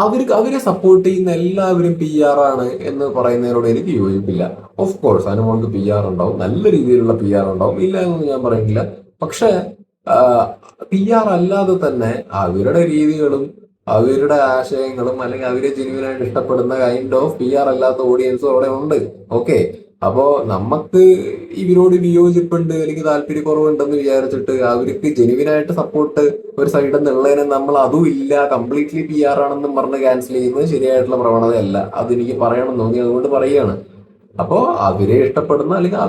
Speaker 1: അവരെ സപ്പോർട്ട് ചെയ്യുന്ന എല്ലാവരും പി ആർ ആണ് എന്ന് പറയുന്നതിനോട് എനിക്ക് യോജിപ്പില്ല. ഓഫ് കോഴ്സ് അനുമോൾക്ക് പി ആർ ഉണ്ടാവും, നല്ല രീതിയിലുള്ള പി ആർ ഉണ്ടാവും, ഇല്ല എന്നൊന്നും ഞാൻ പറയുന്നില്ല. പക്ഷെ പി ആർ അല്ലാതെ തന്നെ അവരുടെ രീതികളും അവരുടെ ആശയങ്ങളും അല്ലെങ്കിൽ അവരെ ജെന്യുവനായിട്ട് ഇഷ്ടപ്പെടുന്ന കൈൻഡ് ഓഫ് പി ആർ അല്ലാത്ത ഓഡിയൻസും അവിടെ ഉണ്ട്. ഓക്കെ, അപ്പോ നമുക്ക് ഇവരോട് വിയോജിപ്പുണ്ട് അല്ലെങ്കിൽ താല്പര്യക്കുറവുണ്ടെന്ന് വിചാരിച്ചിട്ട് അവർക്ക് ജെനുവിനായിട്ട് സപ്പോർട്ട് ഒരു സൈഡിൽ നിന്നുള്ളതിനെ നമ്മൾ അതും ഇല്ല, കംപ്ലീറ്റ്ലി പി ആർ ആണെന്നും പറഞ്ഞ് ക്യാൻസൽ ചെയ്യുന്നത് ശരിയായിട്ടുള്ള പ്രവണതയല്ല. അതെനിക്ക് പറയണം തോന്നി, അതുകൊണ്ട് പറയുകയാണ്. അപ്പോ അവരെ ഇഷ്ടപ്പെടുന്ന അല്ലെങ്കിൽ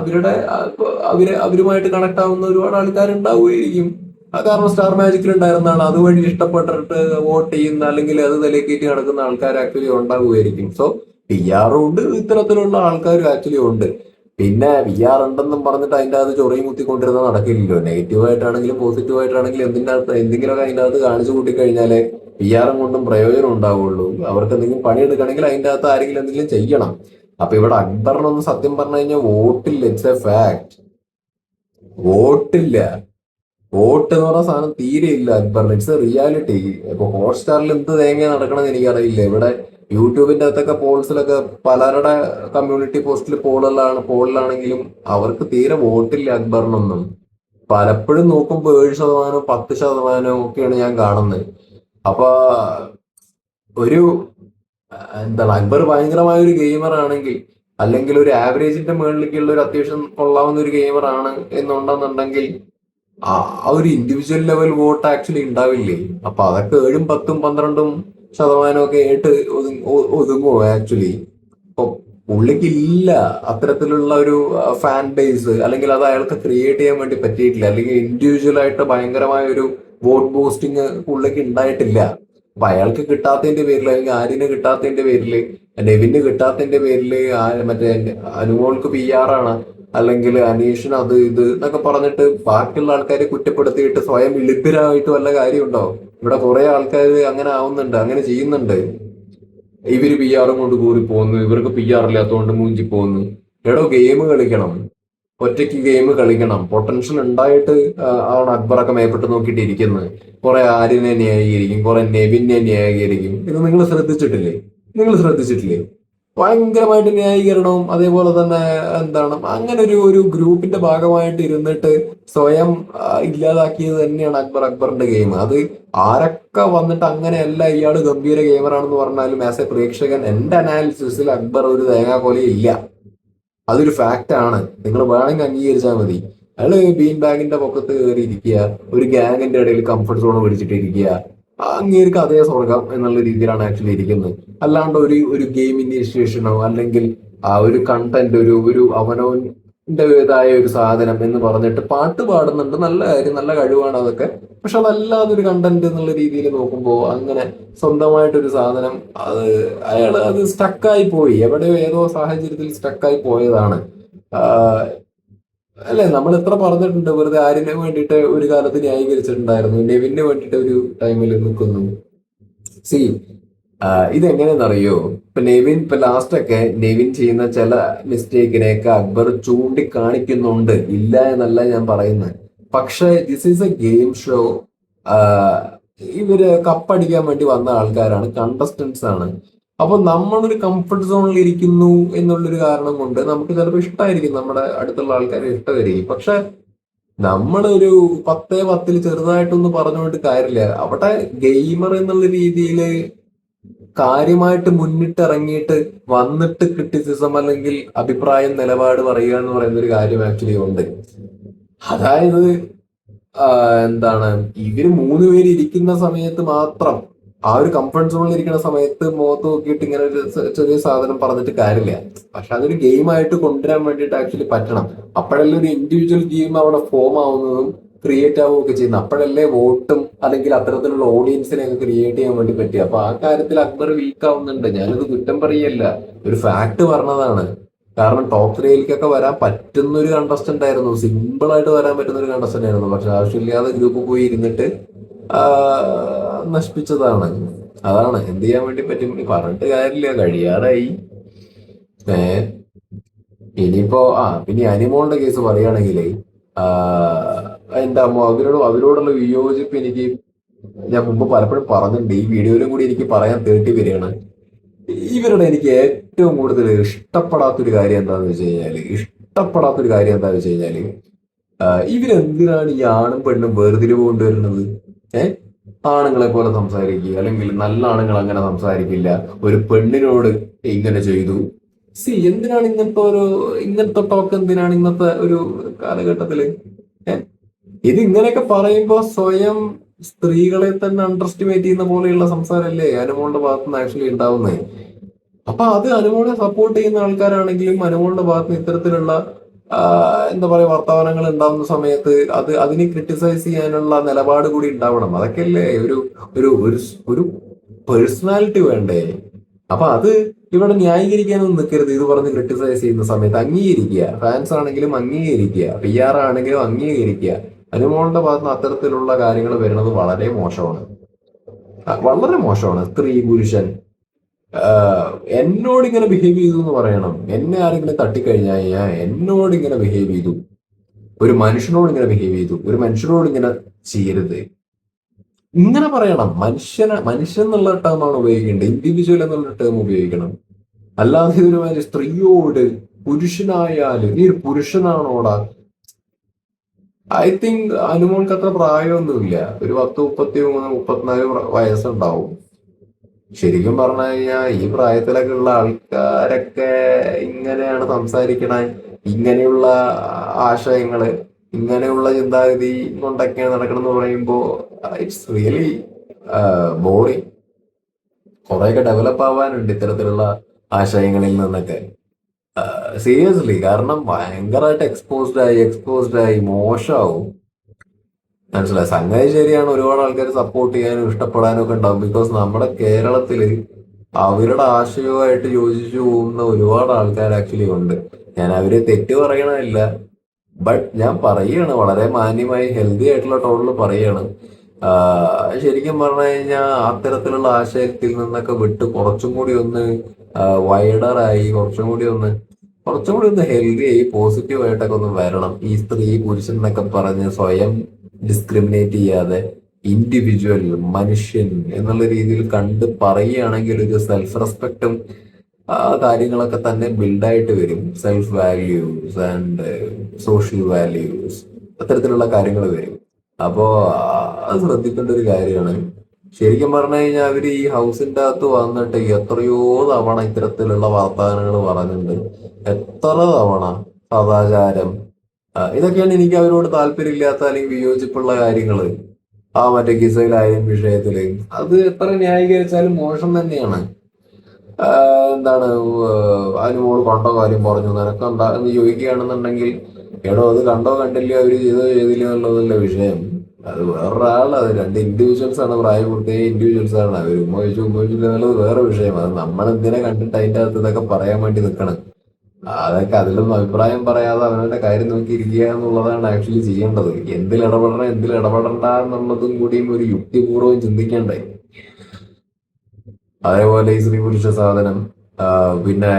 Speaker 1: അവരുമായിട്ട് കണക്ട് ആവുന്ന ഒരുപാട് ആൾക്കാരുണ്ടാവുമായിരിക്കും. കാരണം സ്റ്റാർ മാജിക്കിൽ ഉണ്ടായിരുന്നതാണ്, അതുവഴി ഇഷ്ടപ്പെട്ടിട്ട് വോട്ട് ചെയ്യുന്ന അല്ലെങ്കിൽ അത് തലക്കേറ്റി നടക്കുന്ന ആൾക്കാർ ആക്ച്വലി ഉണ്ടാവുമായിരിക്കും. സോ പി ആറും ഉണ്ട്, ഇത്തരത്തിലുള്ള ആൾക്കാരും ആക്ച്വലി ഉണ്ട്. പിന്നെ പി ആർ ഉണ്ടെന്നും പറഞ്ഞിട്ട് അതിൻ്റെ അകത്ത് ചൊറിയും കുത്തിക്കൊണ്ടിരുന്ന നടക്കില്ലല്ലോ. നെഗറ്റീവായിട്ടാണെങ്കിലും പോസിറ്റീവായിട്ടാണെങ്കിലും എന്തെങ്കിലുമൊക്കെ അതിൻ്റെ അകത്ത് കാണിച്ചു കൂട്ടിക്കഴിഞ്ഞാലേ പി ആറും കൊണ്ടും പ്രയോജനം ഉണ്ടാവുള്ളൂ. അവർക്ക് എന്തെങ്കിലും പണിയെടുക്കണമെങ്കിൽ അതിൻ്റെ അകത്ത് ആരെങ്കിലും എന്തെങ്കിലും ചെയ്യണം. അപ്പൊ ഇവിടെ അക്ബറിനൊന്നും സത്യം പറഞ്ഞു കഴിഞ്ഞാൽ വോട്ടില്ല. It's a fact. വോട്ടില്ല. വോട്ട് എന്ന് പറഞ്ഞ സാധനം തീരെ ഇല്ല അക്ബറിന്. It's A reality. ഇപ്പൊ ഹോട്ട്സ്റ്റാറിൽ എന്ത് തേങ്ങ നടക്കണമെന്ന് എനിക്കറിയില്ല. ഇവിടെ യൂട്യൂബിന്റെ അകത്തൊക്കെ പോൾസിലൊക്കെ പലരുടെ കമ്മ്യൂണിറ്റി പോസ്റ്റിൽ പോളിലാണെങ്കിലും അവർക്ക് തീരെ വോട്ടില്ല അക്ബറിനൊന്നും. പലപ്പോഴും നോക്കുമ്പോൾ 7%, 10% ഒക്കെയാണ് ഞാൻ കാണുന്നത്. അപ്പൊ ഒരു എന്താണ്, അക്ബർ ഭയങ്കരമായ ഒരു ഗെയിമർ ആണെങ്കിൽ അല്ലെങ്കിൽ ഒരു ആവറേജിന്റെ മുകളിലേക്കുള്ള ഒരു അത്യാവശ്യം കൊള്ളാവുന്ന ഒരു ഗെയിമർ ആണ് എന്നുണ്ടെന്നുണ്ടെങ്കിൽ ആ ഒരു ഇൻഡിവിജ്വൽ ലെവൽ വോട്ട് ആക്ച്വലി ഉണ്ടാവില്ലേ? അപ്പൊ അതൊക്കെ 7%, 10%, 12% ഒക്കെ ആയിട്ട് ഒതുങ്ങുമോ ആക്ച്വലി? ഇപ്പൊ പുള്ളിക്കില്ല അത്തരത്തിലുള്ള ഒരു ഫാൻ ബേസ്, അല്ലെങ്കിൽ അത് അയാൾക്ക് ക്രിയേറ്റ് ചെയ്യാൻ വേണ്ടി പറ്റിയിട്ടില്ല, അല്ലെങ്കിൽ ഇൻഡിവിജ്വൽ ആയിട്ട് ഭയങ്കരമായ ഒരു വോട്ട് ബൂസ്റ്റിങ് പുള്ളിക്ക് ഉണ്ടായിട്ടില്ല. അപ്പൊ അയാൾക്ക് കിട്ടാത്തതിന്റെ പേരിൽ അല്ലെങ്കിൽ ആര്യന് കിട്ടാത്തതിന്റെ പേരിൽ, നെവിന് കിട്ടാത്തതിന്റെ പേരിൽ മറ്റേ അനുമോൾക്ക് പി ആർ ആണ് അല്ലെങ്കിൽ അനീഷിന് അത് ഇത് എന്നൊക്കെ പറഞ്ഞിട്ട് ബാക്കിയുള്ള ആൾക്കാരെ കുറ്റപ്പെടുത്തിയിട്ട് സ്വയം ലഭ്യരായിട്ട് വല്ല കാര്യമുണ്ടോ? ഇവിടെ കുറെ ആൾക്കാർ അങ്ങനെ ആവുന്നുണ്ട്, അങ്ങനെ ചെയ്യുന്നുണ്ട്. ഇവര് പി ആറും കൊണ്ട് കൂറി പോകുന്നു, ഇവർക്ക് പി ആർ ഇല്ലാത്തതുകൊണ്ട് മൂഞ്ചി പോകുന്നു. എടോ ഗെയിം കളിക്കണം, ഒറ്റയ്ക്ക് ഗെയിം കളിക്കണം. പൊട്ടൻഷ്യൽ ഉണ്ടായിട്ട് ആണ് അക്ബറൊക്കെ മേപ്പെട്ട് നോക്കിയിട്ട് ഇരിക്കുന്നത്. കുറെ ആര്യനെ ന്യായീകരിക്കും, കുറെ നെവിനെ ന്യായീകരിക്കും. ഇത് നിങ്ങൾ ശ്രദ്ധിച്ചിട്ടില്ലേ? ഭയങ്കരമായിട്ട് ന്യായീകരണവും അതേപോലെ തന്നെ എന്താണ്, അങ്ങനെ ഒരു ഗ്രൂപ്പിന്റെ ഭാഗമായിട്ട് ഇരുന്നിട്ട് സ്വയം ഇല്ലാതാക്കിയത് തന്നെയാണ് അക്ബറിന്റെ ഗെയിം. അത് ആരൊക്കെ വന്നിട്ട് അങ്ങനെയല്ല ഇയാള് ഗംഭീര ഗെയിമറാണെന്ന് പറഞ്ഞാലും ആസ് എ പ്രേക്ഷകൻ എന്റെ അനാലിസിസിൽ അക്ബർ ഒരു തേങ്ങാക്കൊല ഇല്ല. അതൊരു ഫാക്റ്റ് ആണ്. നിങ്ങൾ വേണമെങ്കിൽ അംഗീകരിച്ചാൽ മതി. അയാള് ബീൻ ബാഗിന്റെ പൊക്കത്ത് കയറി ഇരിക്കുക, ഒരു ഗ്യാങ്ങിന്റെ ഇടയിൽ കംഫർട്ട് സോൺ പിടിച്ചിട്ട് ഇരിക്കുക. അങ്ങേർക്ക് അതേ സ്വർഗം എന്നുള്ള രീതിയിലാണ് ആക്ച്വലി ഇരിക്കുന്നത്. അല്ലാണ്ട് ഒരു ഗെയിം ഇനീഷ്യേഷനോ അല്ലെങ്കിൽ ആ ഒരു കണ്ടന്റ് ഒരു അവനവൻ്റെതായ ഒരു സാധനം എന്ന് പറഞ്ഞിട്ട് പാട്ട് പാടുന്നുണ്ട്, നല്ല കാര്യം, നല്ല കഴിവാണ് അതൊക്കെ. പക്ഷെ അതല്ലാതെ ഒരു കണ്ടന്റ് എന്നുള്ള രീതിയിൽ നോക്കുമ്പോൾ അങ്ങനെ സ്വന്തമായിട്ടൊരു സാധനം അത് അത് സ്റ്റക്കായി പോയി, എവിടെയോ ഏതോ സാഹചര്യത്തിൽ സ്റ്റക്കായി പോയതാണ്. അല്ലെ, നമ്മൾ എത്ര പറഞ്ഞിട്ടുണ്ട്, വെറുതെ ആരിനെ വേണ്ടിയിട്ട് ഒരു കാലത്ത് ന്യായീകരിച്ചിട്ടുണ്ടായിരുന്നു, നെവിന് വേണ്ടിയിട്ട് ഒരു ടൈമിൽ നിൽക്കുന്നു. സി ഇതെങ്ങനെയെന്നറിയോ? ഇപ്പൊ നെവിൻ, ഇപ്പൊ ലാസ്റ്റ് ഒക്കെ നെവിൻ ചെയ്യുന്ന ചില മിസ്റ്റേക്കിനെയൊക്കെ അക്ബർ ചൂണ്ടിക്കാണിക്കുന്നുണ്ട്, ഇല്ല എന്നല്ല ഞാൻ പറയുന്നത്. പക്ഷെ this is A game show. ഇവര് കപ്പടിക്കാൻ വേണ്ടി വന്ന ആൾക്കാരാണ്, കണ്ടസ്റ്റൻസ് ആണ്. അപ്പൊ നമ്മളൊരു കംഫർട്ട് സോണിൽ ഇരിക്കുന്നു എന്നുള്ളൊരു കാരണം കൊണ്ട് നമുക്ക് ചിലപ്പോൾ ഇഷ്ടമായിരിക്കും, നമ്മുടെ അടുത്തുള്ള ആൾക്കാരെ ഇഷ്ടമായിരിക്കും. പക്ഷെ നമ്മളൊരു 10-10 ചെറുതായിട്ടൊന്നും പറഞ്ഞുകൊണ്ട് കാര്യമില്ല. അവിടെ ഗെയിമർ എന്നുള്ള രീതിയിൽ കാര്യമായിട്ട് മുന്നിട്ടിറങ്ങിയിട്ട് വന്നിട്ട് ക്രിറ്റിസിസം അല്ലെങ്കിൽ അഭിപ്രായം നിലപാട് പറയുക എന്ന് പറയുന്ന ഒരു കാര്യം ആക്ച്വലി ഉണ്ട്. അതായത് എന്താണ്, ഇവര് മൂന്ന് പേര് ഇരിക്കുന്ന സമയത്ത് മാത്രം, ആ ഒരു കംഫർട്ട് സോണിൽ ഇരിക്കുന്ന സമയത്ത് മുഖത്ത് നോക്കിയിട്ട് ഇങ്ങനെ ഒരു ചെറിയ സാധനം പറഞ്ഞിട്ട് കാര്യമില്ല. പക്ഷെ അതൊരു ഗെയിമായിട്ട് കൊണ്ടുവരാൻ വേണ്ടിയിട്ട് ആക്ച്വലി പറ്റണം. അപ്പോഴല്ലേ ഒരു ഇൻഡിവിജ്വൽ ഗെയിം അവിടെ ഫോം ആവുന്നതും ക്രിയേറ്റ് ആവുകയൊക്കെ ചെയ്യുന്നത്. അപ്പോഴല്ലേ വോട്ടും അല്ലെങ്കിൽ അത്തരത്തിലുള്ള ഓഡിയൻസിനെ ഒക്കെ ക്രിയേറ്റ് ചെയ്യാൻ വേണ്ടി പറ്റി. അപ്പൊ ആ കാര്യത്തിൽ അക്ബർ വീക്ക് ആവുന്നുണ്ട്. ഞാനത് കുറ്റം പറയല്ല, ഒരു ഫാക്ട് പറഞ്ഞതാണ്. കാരണം ടോപ്പ് ത്രീയിലേക്കൊക്കെ വരാൻ പറ്റുന്ന ഒരു കണ്ടസ്റ്റന്റ് ആയിരുന്നു, സിമ്പിൾ ആയിട്ട് വരാൻ പറ്റുന്ന ഒരു കണ്ടസ്റ്റന്റ് ആയിരുന്നു. പക്ഷെ ആവശ്യമില്ലാതെ ഗ്രൂപ്പ് പോയി ഇരുന്നിട്ട് ആ, നശിപ്പിച്ചതാണ്. അതാണ് എന്ത് ചെയ്യാൻ വേണ്ടി പറ്റും, പറഞ്ഞിട്ട് കാര്യമില്ല, കഴിയാറായി. ഏഹ് ഇനിയിപ്പോ പിന്നെ അനിമോളുടെ കേസ് പറയുകയാണെങ്കിൽ എന്റെ അമ്മ അവരോടുള്ള വിയോജിപ്പ് എനിക്ക്, ഞാൻ മുമ്പ് പലപ്പോഴും പറഞ്ഞിട്ടുണ്ട്, ഈ വീഡിയോയിലും കൂടി എനിക്ക് പറയാൻ തേട്ടി വരികയാണ്. ഇവരുടെ എനിക്ക് ഏറ്റവും കൂടുതൽ ഇഷ്ടപ്പെടാത്തൊരു കാര്യം എന്താണെന്ന് വെച്ച് കഴിഞ്ഞാല്, ഇവരെന്തിനാണ് ഈ ആണും പെണ്ണും വേർതിരിവ് കൊണ്ടുവരുന്നത്? ഏഹ് ആണുങ്ങളെ പോലെ സംസാരിക്കുക, അല്ലെങ്കിൽ നല്ല ആണുങ്ങൾ അങ്ങനെ സംസാരിക്കില്ല, ഒരു പെണ്ണിനോട് ഇങ്ങനെ ചെയ്തു. എന്തിനാണ് ഇങ്ങനത്തെ ടോക്ക് എന്തിനാണ് ഇന്നത്തെ ഒരു കാലഘട്ടത്തില്? ഏഹ് ഇത് ഇങ്ങനെയൊക്കെ പറയുമ്പോ സ്വയം സ്ത്രീകളെ തന്നെ അണ്ടർ എസ്റ്റിമേറ്റ് ചെയ്യുന്ന പോലെയുള്ള സംസാരമല്ലേ അനുമോളുടെ ഭാഗത്ത് നിന്ന് ആക്ച്വലി ഉണ്ടാവുന്നത്. അപ്പൊ അത് അനുമോളെ സപ്പോർട്ട് ചെയ്യുന്ന ആൾക്കാരാണെങ്കിലും അനുമോളുടെ ഭാഗത്ത് നിന്ന് ഇത്തരത്തിലുള്ള ആ, എന്താ പറയാ വർത്തമാനങ്ങൾ ഉണ്ടാവുന്ന സമയത്ത് അതിനെ ക്രിട്ടിസൈസ് ചെയ്യാനുള്ള നിലപാട് കൂടി ഉണ്ടാവണം. അതൊക്കെയല്ലേ ഒരു ഒരു ഒരു ഒരു പേഴ്സണാലിറ്റി വേണ്ടേ? അപ്പൊ അത് ഇവിടെ ന്യായീകരിക്കാനൊന്നും നിൽക്കരുത്. ഇത് പറഞ്ഞ് ക്രിട്ടിസൈസ് ചെയ്യുന്ന സമയത്ത് അംഗീകരിക്കുക, ഫാൻസ് ആണെങ്കിലും അംഗീകരിക്കുക, PR ആണെങ്കിലും അംഗീകരിക്കുക. അനുമോളുടെ ഭാഗത്ത് നിന്ന് അത്തരത്തിലുള്ള കാര്യങ്ങൾ വരുന്നത് വളരെ മോശമാണ്, വളരെ മോശമാണ്. സ്ത്രീ പുരുഷൻ എന്നോട് ഇങ്ങനെ ബിഹേവ് ചെയ്തു എന്ന് പറയണം. എന്നെ ആരെങ്കിലും തട്ടിക്കഴിഞ്ഞാൽ ഞാൻ എന്നോട് ഇങ്ങനെ ബിഹേവ് ചെയ്തു, ഒരു മനുഷ്യനോട് ഇങ്ങനെ ബിഹേവ് ചെയ്തു, ഒരു മനുഷ്യനോട് ഇങ്ങനെ ചെയ്യരുത്, ഇങ്ങനെ പറയണം. മനുഷ്യൻ എന്നുള്ള ടേമാണ് ഉപയോഗിക്കേണ്ടത്, ഇൻഡിവിജ്വൽ എന്നുള്ള ടേം ഉപയോഗിക്കണം. അല്ലാതെ ഇതൊരു സ്ത്രീയോട്, പുരുഷനായാലും നീ ഒരു പുരുഷനാണോടാ. ഐ തിങ്ക് അനുമോൾക്ക് അത്ര പ്രായമൊന്നുമില്ല, ഒരു 10, 33, 34 വയസ്സുണ്ടാവും. ശരിക്കും പറഞ്ഞു കഴിഞ്ഞാൽ ഈ പ്രായത്തിലൊക്കെ ഉള്ള ആൾക്കാരൊക്കെ ഇങ്ങനെയാണ് സംസാരിക്കണ, ഇങ്ങനെയുള്ള ആശയങ്ങള്, ഇങ്ങനെയുള്ള ചിന്താഗതി കൊണ്ടൊക്കെയാണ് നടക്കണം എന്ന് പറയുമ്പോ ഇറ്റ്സ് റിയലി ബോറിങ്. കുറെയൊക്കെ ഡെവലപ്പ് ആവാനുണ്ട് ഇത്തരത്തിലുള്ള ആശയങ്ങളിൽ നിന്നൊക്കെ, സീരിയസ്ലി. കാരണം ഭയങ്കരമായിട്ട് എക്സ്പോസ്ഡ് ആയി മോശമാവും. മനസ്സിലായി, സംഗതി ശരിയാണ്. ഒരുപാട് ആൾക്കാർ സപ്പോർട്ട് ചെയ്യാനും ഇഷ്ടപ്പെടാനും ഒക്കെ ഉണ്ടാവും. ബിക്കോസ് നമ്മുടെ കേരളത്തില് അവരുടെ ആശയവുമായിട്ട് യോജിച്ചു പോകുന്ന ഒരുപാട് ആൾക്കാർ ആക്ച്വലി ഉണ്ട്. ഞാൻ അവരെ തെറ്റ് പറയണമില്ല, ബട്ട് ഞാൻ പറയുകയാണ്, വളരെ മാന്യമായി ഹെൽത്തി ആയിട്ടുള്ള ടോണിൽ പറയുകയാണ്. ശരിക്കും പറഞ്ഞു കഴിഞ്ഞാൽ അത്തരത്തിലുള്ള ആശയത്തിൽ നിന്നൊക്കെ വിട്ട് കുറച്ചും കൂടി ഒന്ന് വൈഡറായി, കുറച്ചും കൂടി ഒന്ന് ഹെൽത്തി ആയി പോസിറ്റീവ് ആയിട്ടൊക്കെ ഒന്ന് വരണം. ഈ സ്ത്രീ പുരുഷൻ എന്നൊക്കെ പറഞ്ഞ് സ്വയം ഡിസ്ക്രിമിനേറ്റ് ചെയ്യാതെ ഇൻഡിവിജ്വൽ മനുഷ്യൻ എന്നുള്ള രീതിയിൽ കണ്ട് പറയുകയാണെങ്കിൽ ഒരു സെൽഫ് റെസ്പെക്റ്റും കാര്യങ്ങളൊക്കെ തന്നെ ബിൽഡായിട്ട് വരും. Self values and social values, അത്തരത്തിലുള്ള കാര്യങ്ങൾ വരും. അപ്പോ അത് ശ്രദ്ധിക്കേണ്ട ഒരു കാര്യമാണ്. ശരിക്കും പറഞ്ഞു കഴിഞ്ഞാൽ അവര് ഈ ഹൗസിന്റെ അകത്ത് വന്നിട്ട് എത്രയോ തവണ ഇത്തരത്തിലുള്ള വാഗ്ദാനങ്ങൾ പറഞ്ഞിട്ടുണ്ട്. എത്ര തവണ സദാചാരം, ഇതൊക്കെയാണ് എനിക്ക് അവരോട് താല്പര്യമില്ലാത്ത അല്ലെങ്കിൽ വിയോജിപ്പുള്ള കാര്യങ്ങള്. മറ്റേ ഗിസയിലായാലും വിഷയത്തില് അത് എത്ര ന്യായീകരിച്ചാലും മോശം തന്നെയാണ്. എന്താണ്, അനുമോള് കണ്ടോ കാര്യം പറഞ്ഞു നിനക്കെന്താ എന്ന് ചോദിക്കുകയാണെന്നുണ്ടെങ്കിൽ, എടോ അത് കണ്ടോ കണ്ടില്ല അവര് ചെയ്തോ ചെയ്തില്ല എന്നുള്ളതല്ല വിഷയം. അത് വേറൊരാള്, അത് രണ്ട് ഇൻഡിവിജ്വൽസ് ആണ്, പ്രായപൂർത്തിയായ ഇൻഡിവിജ്വൽസ് ആണ്. അവർ ഉമ്മ വെച്ചില്ല എന്നുള്ളത് വേറെ വിഷയം. അത് നമ്മളെന്തിനെ കണ്ടിട്ട് അതിന്റെ അകത്ത് ഇതൊക്കെ പറയാൻ വേണ്ടി നിൽക്കണം. അതൊക്കെ അതിലൊന്നും അഭിപ്രായം പറയാതെ അവനവന്റെ കാര്യം നോക്കിയിരിക്കുക എന്നുള്ളതാണ് ആക്ച്വലി ചെയ്യേണ്ടത്. എന്തിൽ ഇടപെടണ്ട എന്നുള്ളതും കൂടിയും ഒരു യുക്തിപൂർവ്വം ചിന്തിക്കേണ്ടേ. അതേപോലെ ഈ സ്ത്രീ പുരുഷ സാധനം, പിന്നെ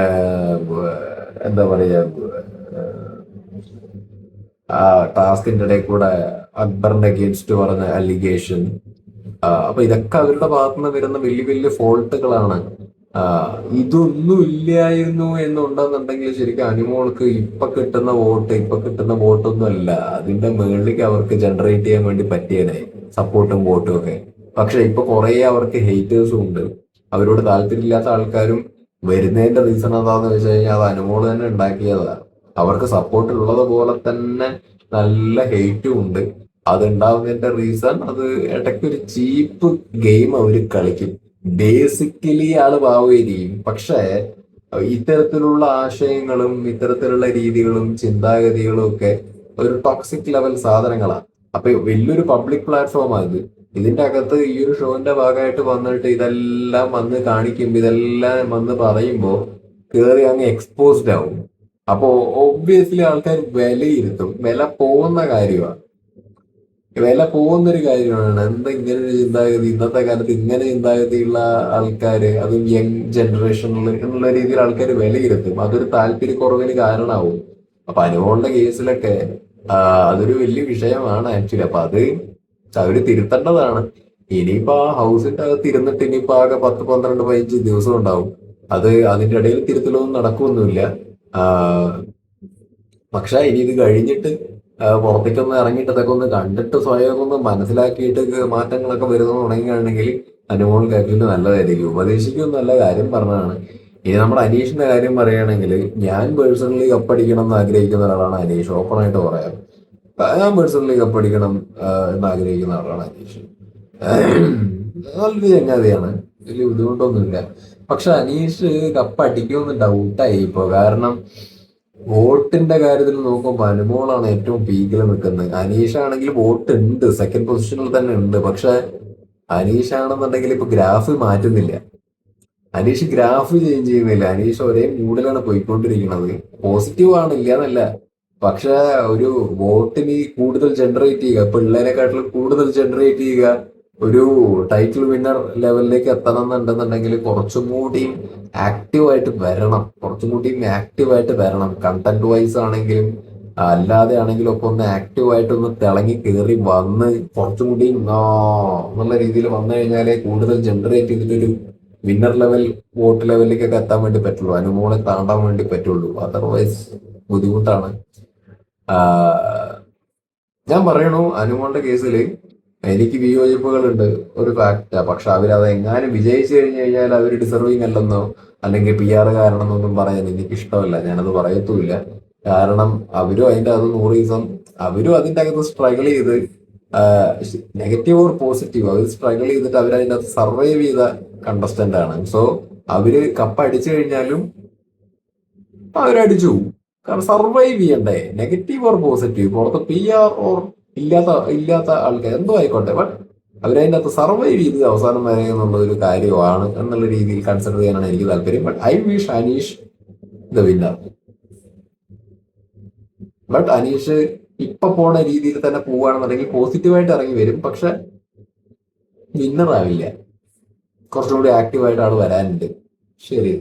Speaker 1: എന്താ പറയാ, ആ ടാസ്കിന്റെ ഇടയിൽ കൂടെ അക്ബറിന്റെ അഗേൻസ്റ്റ് പറഞ്ഞ അലിഗേഷൻ, അപ്പൊ ഇതൊക്കെ അവരുടെ ഭാഗത്തുനിന്ന് വരുന്ന വലിയ വലിയ ഫോൾട്ടുകളാണ്. ആ, ഇതൊന്നും ഇല്ലായിരുന്നു എന്നുണ്ടെന്നുണ്ടെങ്കിൽ ശരിക്കും അനുമോൾക്ക് ഇപ്പൊ കിട്ടുന്ന വോട്ടൊന്നും അല്ല, അതിന്റെ മുകളിലേക്ക് അവർക്ക് ജനറേറ്റ് ചെയ്യാൻ വേണ്ടി പറ്റിയതേ സപ്പോർട്ടും വോട്ടും ഒക്കെ. പക്ഷെ ഇപ്പൊ കുറെ അവർക്ക് ഹേറ്റേഴ്സും ഉണ്ട്. അവരോട് താല്പര്യമില്ലാത്ത ആൾക്കാരും വരുന്നതിന്റെ റീസൺ എന്താന്ന് വെച്ച് കഴിഞ്ഞാൽ അത് അനുമോള് തന്നെ ഉണ്ടാക്കിയതാണ്. അവർക്ക് സപ്പോർട്ട് ഉള്ളത് പോലെ തന്നെ നല്ല ഹെയ്റ്റും ഉണ്ട്. അതുണ്ടാവുന്നതിന്റെ റീസൺ അത് ഇടയ്ക്ക് ഒരു ചീപ്പ് ഗെയിം അവർ കളിക്കും. ബേസിക്കലി ആള് പാവമായിരിക്കും, പക്ഷേ ഇത്തരത്തിലുള്ള ആശയങ്ങളും ഇത്തരത്തിലുള്ള രീതികളും ചിന്താഗതികളും ഒക്കെ ഒരു ടോക്സിക് ലെവൽ സാധനങ്ങളാണ്. അപ്പൊ വലിയൊരു പബ്ലിക് പ്ലാറ്റ്ഫോമാണ് ഇത്. ഇതിന്റെ അകത്ത് ഈ ഒരു ഷോന്റെ ഭാഗമായിട്ട് വന്നിട്ട് ഇതെല്ലാം വന്ന് കാണിക്കുമ്പോ, ഇതെല്ലാം വന്ന് പറയുമ്പോ കേറി അങ്ങ് എക്സ്പോസ്ഡ് ആവും. അപ്പോ ഒബ്വിയസ്ലി ആൾക്കാർ വിലയിരുത്തും. പോകുന്ന കാര്യമാണ് വില പോകുന്നൊരു കാര്യമാണ്. എന്താ ഇങ്ങനെ ഒരു ചിന്താഗതി, ഇന്നത്തെ കാലത്ത് ഇങ്ങനെ ചിന്താഗതിയുള്ള ആൾക്കാര്, അതും യങ് ജനറേഷനിൽ എന്നുള്ള രീതിയിൽ ആൾക്കാർ വിലയിരുത്തും. അതൊരു താല്പര്യക്കുറവിന് കാരണമാവും. അപ്പൊ അനുമോളുടെ കേസിലൊക്കെ അതൊരു വലിയ വിഷയമാണ് ആക്ച്വലി. അപ്പൊ അത് അവര് തിരുത്തേണ്ടതാണ്. ഇനിയിപ്പോ ആ ഹൗസിന്റെ അകത്ത് ഇരുന്നിട്ട് ഇനിയിപ്പോ ആകെ 10, 12, 15 ദിവസം ഉണ്ടാവും. അതിന്റെ ഇടയിൽ തിരുത്തലൊന്നും നടക്കുമൊന്നുമില്ല. പക്ഷെ ഇനി ഇത് കഴിഞ്ഞിട്ട് പുറത്തേക്കൊന്ന് ഇറങ്ങിയിട്ട് ഇതൊക്കെ ഒന്ന് കണ്ടിട്ട് സ്വയം ഒന്ന് മനസ്സിലാക്കിയിട്ട് മാറ്റങ്ങളൊക്കെ വരുന്നു തുടങ്ങുകയാണെങ്കിൽ അനുമോൾ കാര്യത്തിൽ നല്ലതായിരിക്കും. ഉപദേശിക്കും നല്ല കാര്യം പറഞ്ഞതാണ്. ഇനി നമ്മുടെ അനീഷിന്റെ കാര്യം പറയുകയാണെങ്കിൽ, ഞാൻ പേഴ്സണലി കപ്പടിക്കണം എന്ന് ആഗ്രഹിക്കുന്ന ഒരാളാണ് അനീഷ്. ഓപ്പണായിട്ട് പറയാം, ഞാൻ പേഴ്സണലി കപ്പടിക്കണം എന്ന് ആഗ്രഹിക്കുന്ന ആളാണ് അനീഷ്. നല്ലൊരു ചങ്ങാതിയാണ്, വലിയ ബുദ്ധിമുട്ടൊന്നുമില്ല. പക്ഷെ അനീഷ് കപ്പടിക്കുമെന്ന് ഡൗട്ടായി ഇപ്പോ. കാരണം വോട്ടിന്റെ കാര്യത്തിൽ നോക്കുമ്പോൾ അനുമോളാണ് ഏറ്റവും പീക്കിൽ നിൽക്കുന്നത്. അനീഷാണെങ്കിൽ വോട്ട് ഉണ്ട്, സെക്കൻഡ് പൊസിഷനിൽ തന്നെ ഉണ്ട്. പക്ഷെ അനീഷാണെന്നുണ്ടെങ്കിൽ ഇപ്പൊ ഗ്രാഫ് മാറ്റുന്നില്ല. അനീഷ് ഗ്രാഫ് ചേഞ്ച് ചെയ്യുന്നില്ല. അനീഷ് ഒരേ മൂഡിലാണ് പോയിക്കൊണ്ടിരിക്കുന്നത്. പോസിറ്റീവ് ആണ്, ഇല്ല എന്നല്ല. പക്ഷെ ഒരു വോട്ടിന് കൂടുതൽ ജനറേറ്റ് ചെയ്യുക, പിള്ളേരെക്കാട്ടിലും കൂടുതൽ ജനറേറ്റ് ചെയ്യുക, ഒരു ടൈറ്റിൽ വിന്നർ ലെവലിലേക്ക് എത്തണം എന്നുണ്ടെന്നുണ്ടെങ്കിൽ കുറച്ചും കൂടി ആക്റ്റീവായിട്ട് വരണം. കുറച്ചും കൂടി ആക്റ്റീവായിട്ട് വരണം. കണ്ടന്റ് വൈസ് ആണെങ്കിലും അല്ലാതെ ആണെങ്കിലും ഒക്കെ ഒന്ന് ആക്റ്റീവായിട്ട് ഒന്ന് തിളങ്ങി കയറി വന്ന് കുറച്ചും കൂടി എന്നുള്ള രീതിയിൽ വന്നു കഴിഞ്ഞാലേ കൂടുതൽ ജനറേറ്റ് ചെയ്തിട്ടൊരു വിന്നർ ലെവൽ, വോട്ട് ലെവലിലേക്കൊക്കെ എത്താൻ വേണ്ടി പറ്റുള്ളൂ. അനുമോളെ താണ്ടാൻ വേണ്ടി പറ്റുള്ളൂ. അതർവൈസ് ബുദ്ധിമുട്ടാണ്. ഞാൻ പറയണു, അനുമോളുടെ കേസിൽ എനിക്ക് വിയോജിപ്പുകളുണ്ട്, ഒരു ഫാക്റ്റാ. പക്ഷെ അവരത് എങ്ങാനും വിജയിച്ചു കഴിഞ്ഞു കഴിഞ്ഞാൽ അവർ ഡിസർവിങ് അല്ലെന്നോ അല്ലെങ്കിൽ PR കാരണമെന്നൊന്നും പറയാൻ എനിക്ക് ഇഷ്ടമല്ല. ഞാനത് പറയത്തുമില്ല. കാരണം അവരും അതിന്റെ അത് 100 അവരും അതിന്റെ അകത്ത് സ്ട്രഗിൾ ചെയ്ത്, നെഗറ്റീവ് ഓർ പോസിറ്റീവ്, അവർ സ്ട്രഗിൾ ചെയ്തിട്ട് അവർ അതിന്റെ അകത്ത് സർവൈവ് ചെയ്ത കണ്ടസ്റ്റന്റ് ആണ്. സോ അവര് കപ്പ് അടിച്ചു കഴിഞ്ഞാലും അവരടിച്ചു. കാരണം സർവൈവ് ചെയ്യണ്ടേ, നെഗറ്റീവ് ഓർ പോസിറ്റീവ്, പുറത്ത് PR ഓർ ഇല്ലാത്ത ആൾക്കാർ എന്തോ ആയിക്കോട്ടെ, ബട്ട് അവരതിൻ്റെ അകത്ത് സർവൈവ് ചെയ്ത് അവസാനം വരെ എന്നുള്ള ഒരു കാര്യമാണ് എന്നുള്ള രീതിയിൽ കൺസിഡർ ചെയ്യാനാണ് എനിക്ക് താല്പര്യം. But I wish Aneesh the winner. But Aneesh ഇപ്പൊ പോണ രീതിയിൽ തന്നെ പോവുകയാണെന്നുണ്ടെങ്കിൽ പോസിറ്റീവായിട്ട് ഇറങ്ങി വരും. പക്ഷെ വിന്നർ ആവില്ല. കുറച്ചുകൂടി ആക്റ്റീവായിട്ട് ആൾ വരാനുണ്ട്. ശരി.